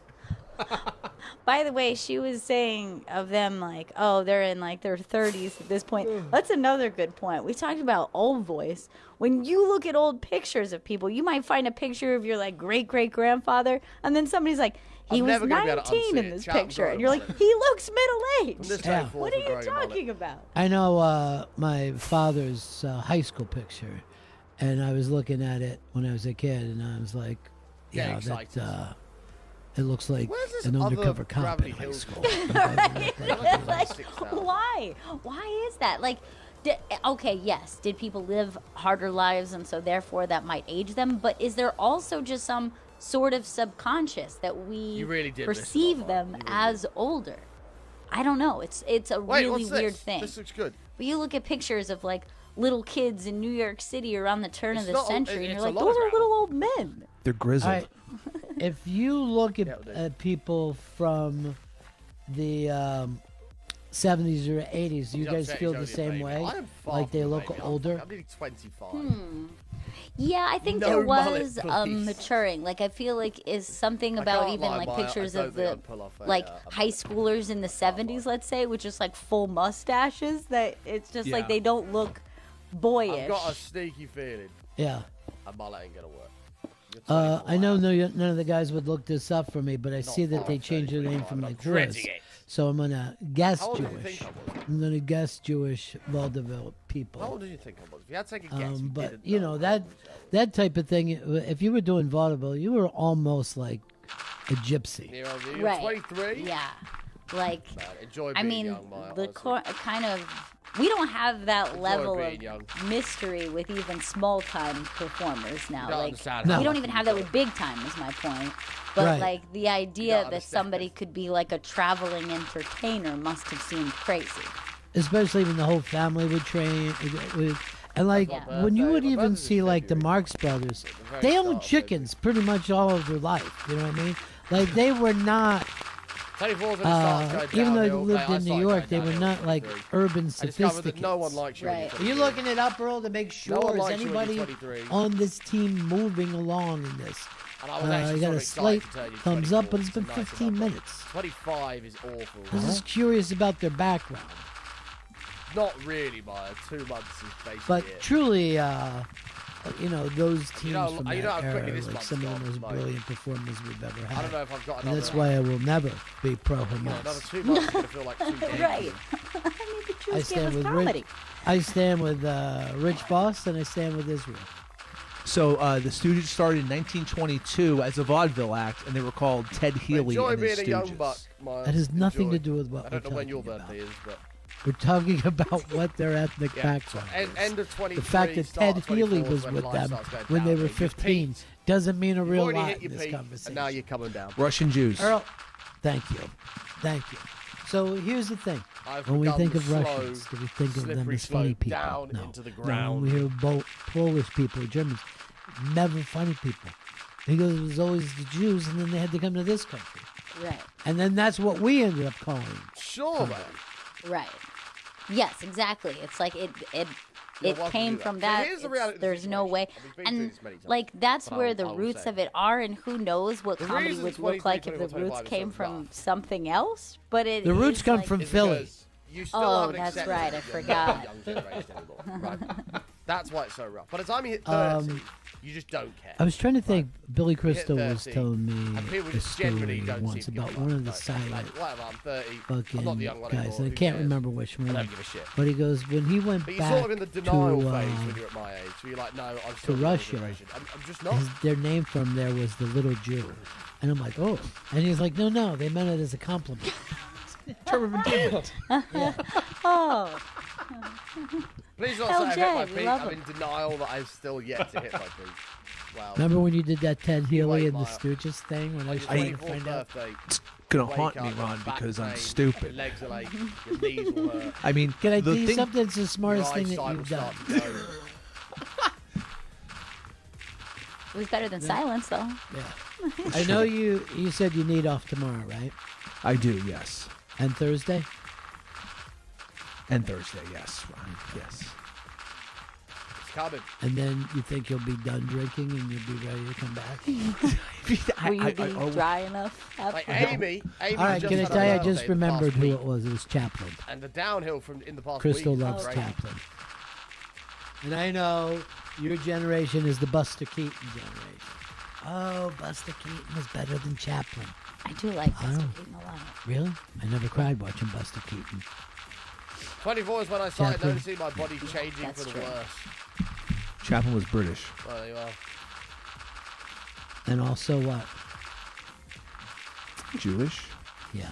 By the way, she was saying of them like, oh, they're in like their 30s at this point. That's another good point. We talked about old voice. When you look at old pictures of people, you might find a picture of your like great grandfather, and then somebody's like, he I'm was never gonna be able to 19 unsee in it. this Shout and picture, grow and you're like, about he looks From middle this aged. day Yeah. forth, What are we're you growing a mullet. talking about? I know my father's high school picture, and I was looking at it when I was a kid, and I was like, Getting yeah, excited. it looks like an undercover cop in high school. Why? Why is that? Like, okay, yes, did people live harder lives and so therefore that might age them? But is there also just some sort of subconscious that we perceive them as older? I don't know. It's a really weird thing. This looks good. But you look at pictures of like little kids in New York City around the turn of the century, and you're like, those are little old men. They're grizzled. All right. If you look at people from the 70s or 80s, do you guys feel the same way? Like they look older? I'm nearly 25. Yeah, I think there was maturing. Like I feel like is something about even like pictures of the like high schoolers in the 70s, let's say, with just like full mustaches. That it's just like they don't look boyish. I've got a sneaky feeling. Yeah. A mullet ain't gonna work. I know none of the guys would look this up for me, but I see that they changed their name from like Chris. So I'm gonna guess Jewish. I'm gonna guess Jewish vaudeville people. How old did you think I was? If you had to take a guess, but you know that type of thing. If you were doing vaudeville, you were almost like a gypsy. You're Right. 23. Yeah. Like, enjoy I being mean, young, Maya, the kind of we don't have that level being of young. mystery with even small time performers now. You don't Like, understand we how don't much even you have that do. with big time. Is my point. But Right. like the idea that somebody could be like a traveling entertainer must have seemed crazy. Especially when the whole family would train. And like when you would even see like the Marx Brothers, they owned chickens pretty much all of their life. You know what I mean? Like they were not. Even though they lived in New York, they were not like urban sophisticates. No one likes you. Right. Are you looking it up, Earl, to make sure No one is likes you when you're anybody 23. on this team moving along in this? And I was actually you got sort a of slight excited to tell you thumbs up, 24 but it's been is nice 15 enough. minutes. 25 is awful. I was just curious about their background. Not really, Maya. 2 months is basically But it. truly, you know, those teams know- from you that know how era quickly are this like month's some of the gone, most like- brilliant performers we've ever had. I don't know if I've got And another. that's why I will never be pro Another Hamas. 2 months is gonna feel like 2 days. Right. I mean, the I Jews gave us stand with comedy. I stand with Rich Voss, and I stand with Israel. So the Stooges started in 1922 as a vaudeville act, and they were called Ted Healy Enjoy and his being a young Stooges. buck, Maya. That has nothing Enjoy. to do with what I don't know we're when your talking about. birthday is, but We're talking about what their ethnic Yeah. background End- is. end of 23, the fact that start Ted of 24 Healy is was when with life them starts going when they down, were mate. You've 15 peaked. doesn't mean a You've real already lot hit in your this peak, conversation. and now you're coming down. Russian Jews. Earl, thank you. Thank you. So here's the thing. I've When we begun think the of slow, Russians, do we think of them slippery as funny slope people? down No. into the No, when ground. we hear Polish people, Germans, never funny people. Because it was always the Jews, and then they had to come to this country. Right. And then that's what we ended up calling. Sure, man. Right. Yes, exactly. It's like it welcome came to that. from So that. here's the It's- reality of the there's no way. I've been through And this many times, like that's but where I the will roots say of it are, and who knows what The comedy reason would 23, look like if the 24, roots 25 is came so from rough. something else. But it The roots is come like, from It's Philly. because you still Oh, haven't that's accepted right, I you're forgot. not a young generation anymore. Right? That's why it's so rough. By the time you hit 30, you just don't care. I was trying to think. Billy hit Crystal was 30, telling me and people a just generally story don't once seem to give about a one fuck. of the Like, silent whatever, I'm 30. fucking I'm not the young one guys. anymore. And I Who can't cares? remember which one. I don't give a shit. But he goes, when he went But you're back sort of in the denial to, phase when you're at my age. Where you're like, no, I'm to still the older Russia, generation. I'm just not. their name from there was the Little Jew. And I'm like, oh. And he's like, no, they meant it as a compliment. Term of endearment. Yeah. Oh. Please don't say I've hit my LJ, we peak. love I'm him. in denial that I've still yet to hit my peak. Wow. Remember when you did that Ted Healy wait, and the Maya. Stooges thing? When I was On trying your to find 24th out. birthday, It's gonna wake haunt up me, with Ron, back because I'm pain, stupid. Your legs are aching, your knees will hurt. I mean, Can I the tell you thing, something? It's the smartest Your thing that eyesight you've will done. start to go. It was better than silence, though. Yeah. I know you said you need off tomorrow, right? I do, yes. And Thursday? And Thursday, yes, Ron, yes. It's coming. And then you think you'll be done drinking and you'll be ready to come back? Will you be dry enough? Like after? Amy All right, just can I had tell her you, I birthday just in the remembered past who week, it was. It was Chaplin. And the downhill from in the past Crystal week. loves is Chaplin. And I know your generation is the Buster Keaton generation. Oh, Buster Keaton was better than Chaplin. I do like Oh. Buster Keaton a lot. Really? I never cried watching Buster Keaton. 24 is when I started Chaplin. noticing my body changing That's for the true. worse. Chaplin was British. Well, there you are. And also what? Jewish? Yeah.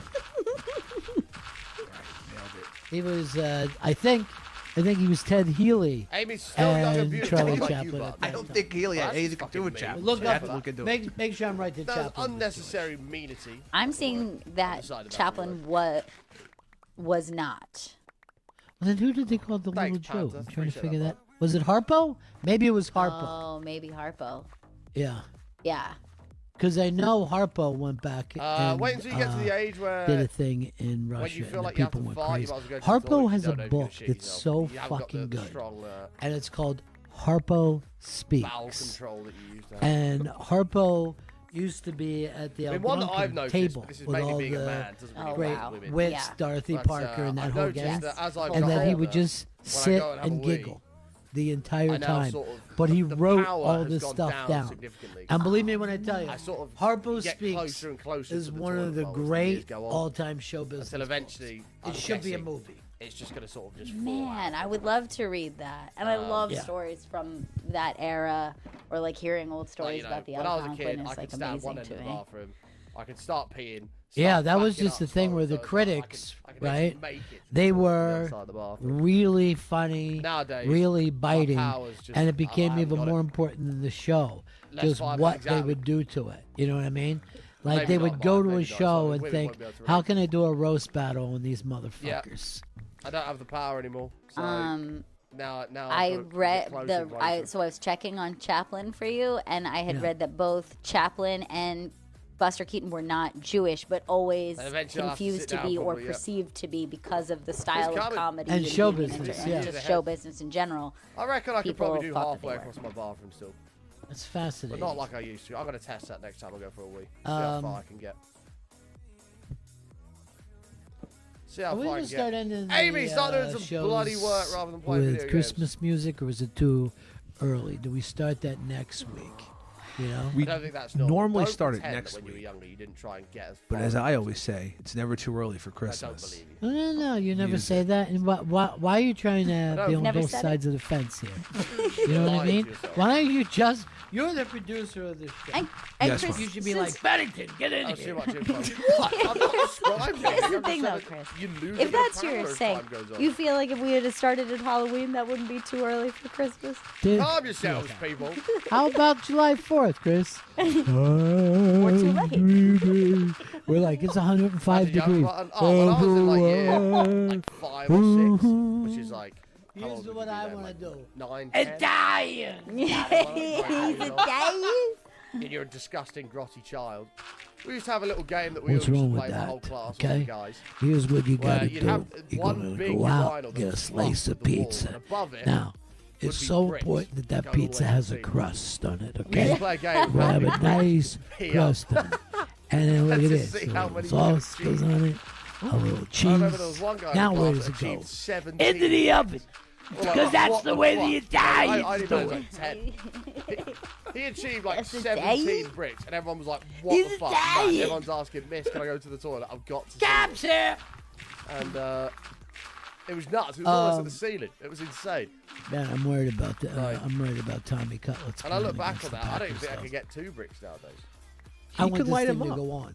He was, I think he was Ted Healy. Amy's still young and beautiful. Charlie Like you, Chaplin. Bob. I don't think Healy had anything to do with Chaplin. Look I have up. to look into it. Make sure I'm right to That was Chaplin. unnecessary meanity. I'm seeing that Chaplin was not. Well, then who did they call the Thanks, little Jew? Panther. I'm trying to Appreciate figure that, that. Was it Harpo? Maybe it was Harpo. Oh, maybe Harpo. Yeah. Yeah. Because I know Harpo went back and wait until you get to the age where did a thing in Russia. when you feel and like the you have people to went fart, crazy. you might as well go to the Harpo toilet. has You a don't book shit that's yourself. so You haven't got fucking the good, strong, and it's called Harpo bowel Speaks. control that you used to have. And Harpo used to be at the I mean, one that I've Algonquin noticed, table but this is with mainly all being a the man, doesn't really great work with women. wits, Yeah. Dorothy But, Parker, and that I've whole noticed gang. that as I've And got then he older, would just when I sit go and have a and wee, giggle the entire I now time. sort of- But he the wrote power all has this gone stuff down down. significantly. And believe me when I tell you, I sort of Harpo get Speaks closer and closer is to the one of toilet the bowl as the years great go on. all-time show business Until eventually, books. I'm It should be a guessing movie. It's just going to sort of just fall Man, I would love to read that. And I love Yeah. stories from that era or like hearing old Like, stories you know, about the when I was a Algonquin kid, is I like could stand one amazing end to of the me. bathroom. I could start peeing. Yeah, start that was backing just the up thing slowly, where the so critics, I could actually right? make it They to the were other side of the bathroom. really funny, Nowadays, really my biting, power's just- and it I became haven't even got more it. important than the show, Let's just find out what exactly. they would do to it. You know what I mean? Like Maybe they not would go mine, to a maybe not. show So and women think, won't be able to "How relate. can I do a roast battle on these motherfuckers?" I don't have the power anymore. So now I I've got to read get closer and closer. so I was checking on Chaplin for you, and I had Yeah. read that both Chaplin and Buster Keaton were not Jewish, but always And eventually I'll have to confused sit to down be or probably, yeah. perceived to be because of the style of comedy. comedy And show being business, and yeah. just show business in general. I reckon I could People probably do thought that halfway they were. across my bathroom still, That's but fascinating. not like I used to. I'm gonna test that next time I go for a wee. See how far I can get. See how Are we far I gonna can start get. ending Amy, the, start doing some shows bloody work rather than playing with video Christmas music, or is it too early? Do we start that next week? You know, We games. I don't think that's normal. normally Don't start it pretend that next when you were week. younger, you didn't try and get as But far as I always say, it's never too early for I don't Christmas. believe you. no, you never Use say that. And why are you trying to don't. be on Never both said sides of the fence here? You know what I Lie to mean? yourself. Why don't you just? You're the producer of this show. And Yes, Chris, Mom. You should be since- like Bennington. Get in That's too here. much info. I'm not describing Here's it. the I'm thing, just though, saying Chris. you lose if a bit of that's your power as thing, time goes on. you feel like if we had started at Halloween, that wouldn't be too early for Christmas? Dude, Calm yourselves, people. how about July 4th, Chris? We're too late. We're like, it's 105 As a young degrees. button- Oh, when I was in like year like 5 or 6, which is like. how Here's old would what you be I then, want like to do. 9, 10? Italian. He's Italian. And you're a disgusting, grotty child. We used to have a little game that we What's all used wrong to with play the that? whole class, all the Okay. guys. Here's what you Where gotta you'd do. have You're one gonna big go out, urinal get a that's slice flush of with the wall, pizza. and above it Now, would it's be so bricks important that that going all the pizza way has to a the crust on it. We used Okay, to play a game. we have a nice Pee up. crust on it, and then look at To this. see A how little many sauce you goes can on it. A little I cheese. remember there was one guy in Now the where class does it that go? achieved 17. Into the oven. Well, like, Because that's what the way the fuck? I Italians didn't know do it it. was like 10. He achieved like That's 17 Italian? bricks, and everyone was like, what He's the fuck? Italian. Man, everyone's asking, Miss, can I go to the toilet? I've got to see Caps this." here. And it was nuts. It was almost at the ceiling. It was insane. Man, I'm worried about the. Right. I'm worried about Tommy Cutlets. And I look playing back on against the that, I don't even Packers, think I though. could get 2 bricks nowadays. I He want could this light thing him to up. go on.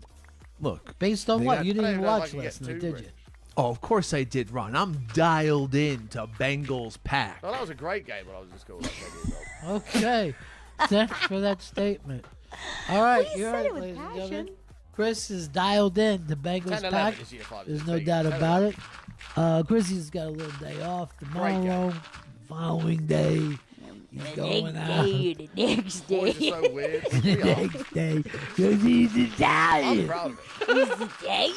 Look, Based on they what? got- You didn't I even don't know if I watch could get last 2 night, did bricks. you? oh, of course I did, Ron. I'm dialed in to Bengals pack. No, that was a great game when I was in school. Like 10 years old. Okay. Thanks for that statement. All right, He you said heard it it, with ladies and passion. gentlemen. Chris is dialed in to Bengals 10-11 pack. is year 5. There's no doubt about it. Chrissy's got a little day off tomorrow. Following day, he's going out. The next Boys day. are so weird. The We are. next day, because he's I'm Italian. proud of it. He's Italian.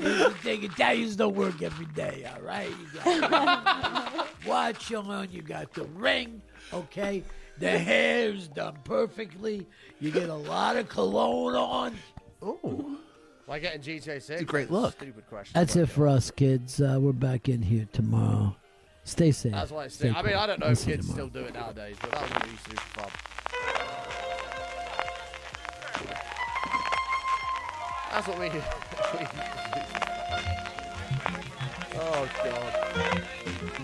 Here's the thing, Italians don't work every day, all right? You got watch on, you got the ring, okay? The hair's done perfectly. You get a lot of cologne on. Oh, Like getting GTA 6. It's a great look. Stupid question. That's it for us, kids. We're back in here tomorrow. Stay safe. That's why it's Stay I mean, cool. I don't know I'll if see you kids tomorrow. still do it nowadays, but that was what we used to do for fun. That's what we. Oh God.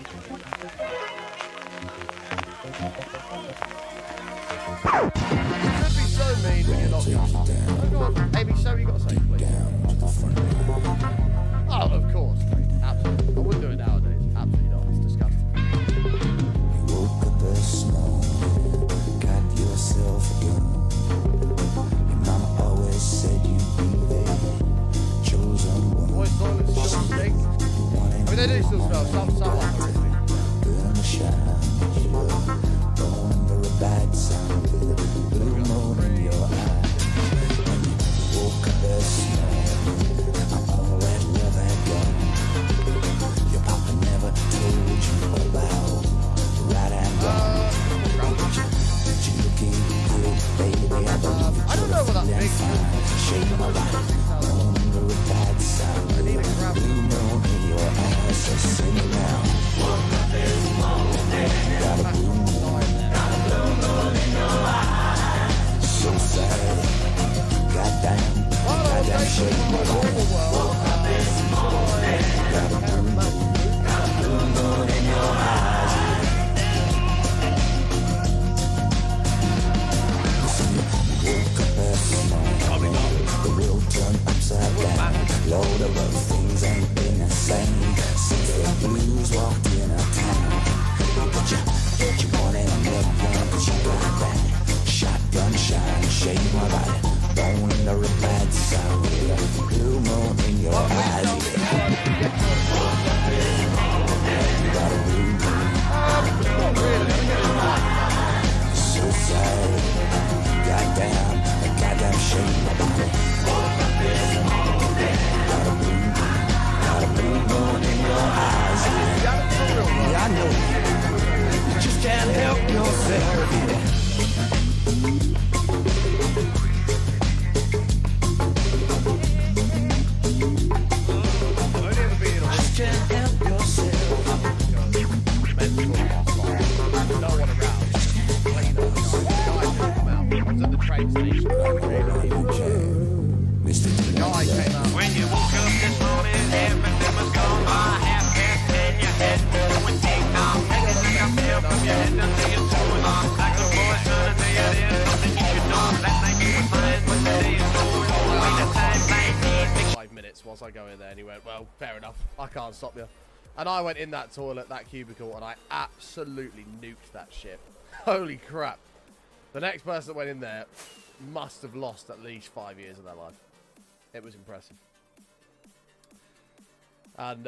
so mean when you're not young. Oh God, Amy, so you got to say, please. Oh, of course, mate. Absolutely. I wouldn't do it nowadays. Absolutely not. It's disgusting. You woke up this morning, got yourself a gun. Your mama always said you'd be the chosen one. Boys, toilets still stink. I mean, they do still smell. Some are horrific. Burn the shine, you were born under a bad sound with a blue moon in your eye. When you woke up this morning, all that love had gone. Your papa never told you about right and wrong. But you looking good, baby. I believe that you're feeling fine. Shake my life, born under a bad sound. I need a blue moon in your eyes, so sing it now. Woke up this morning, got a blue moon in your eyes. So sad, goddamn shake my life. Woke up this morning, got a blue moon in your eyes. Woke up this morning, the world turned upside down. Lord, a lot of things ain't been the same since the blues walked in our town. But you wanted a million, but you got that shotgun shine, shake my light. Born under a bad sound with a blue moon in your eyes. You got a blue moon. So sad. Goddamn shame about it. Got a blue moon in your eyes. Yeah, I know. You just can't help yourself. Just can't help yourself. No one around. I was at the train station. Mr. Guy came out. When you woke up this morning, everything was gone by. Half past 10, your head going ding dong. Taking yourself from your head until your toes on. Like a voice turning to your ear, something you should know. Last night you were fine, but today is gold. Wait a time, 5 minutes whilst I go in there, and he went, well, fair enough. I can't stop you. And I went in that toilet, that cubicle, and I absolutely nuked that shit. Holy crap. The next person that went in there must have lost at least 5 years of their life. It was impressive. And,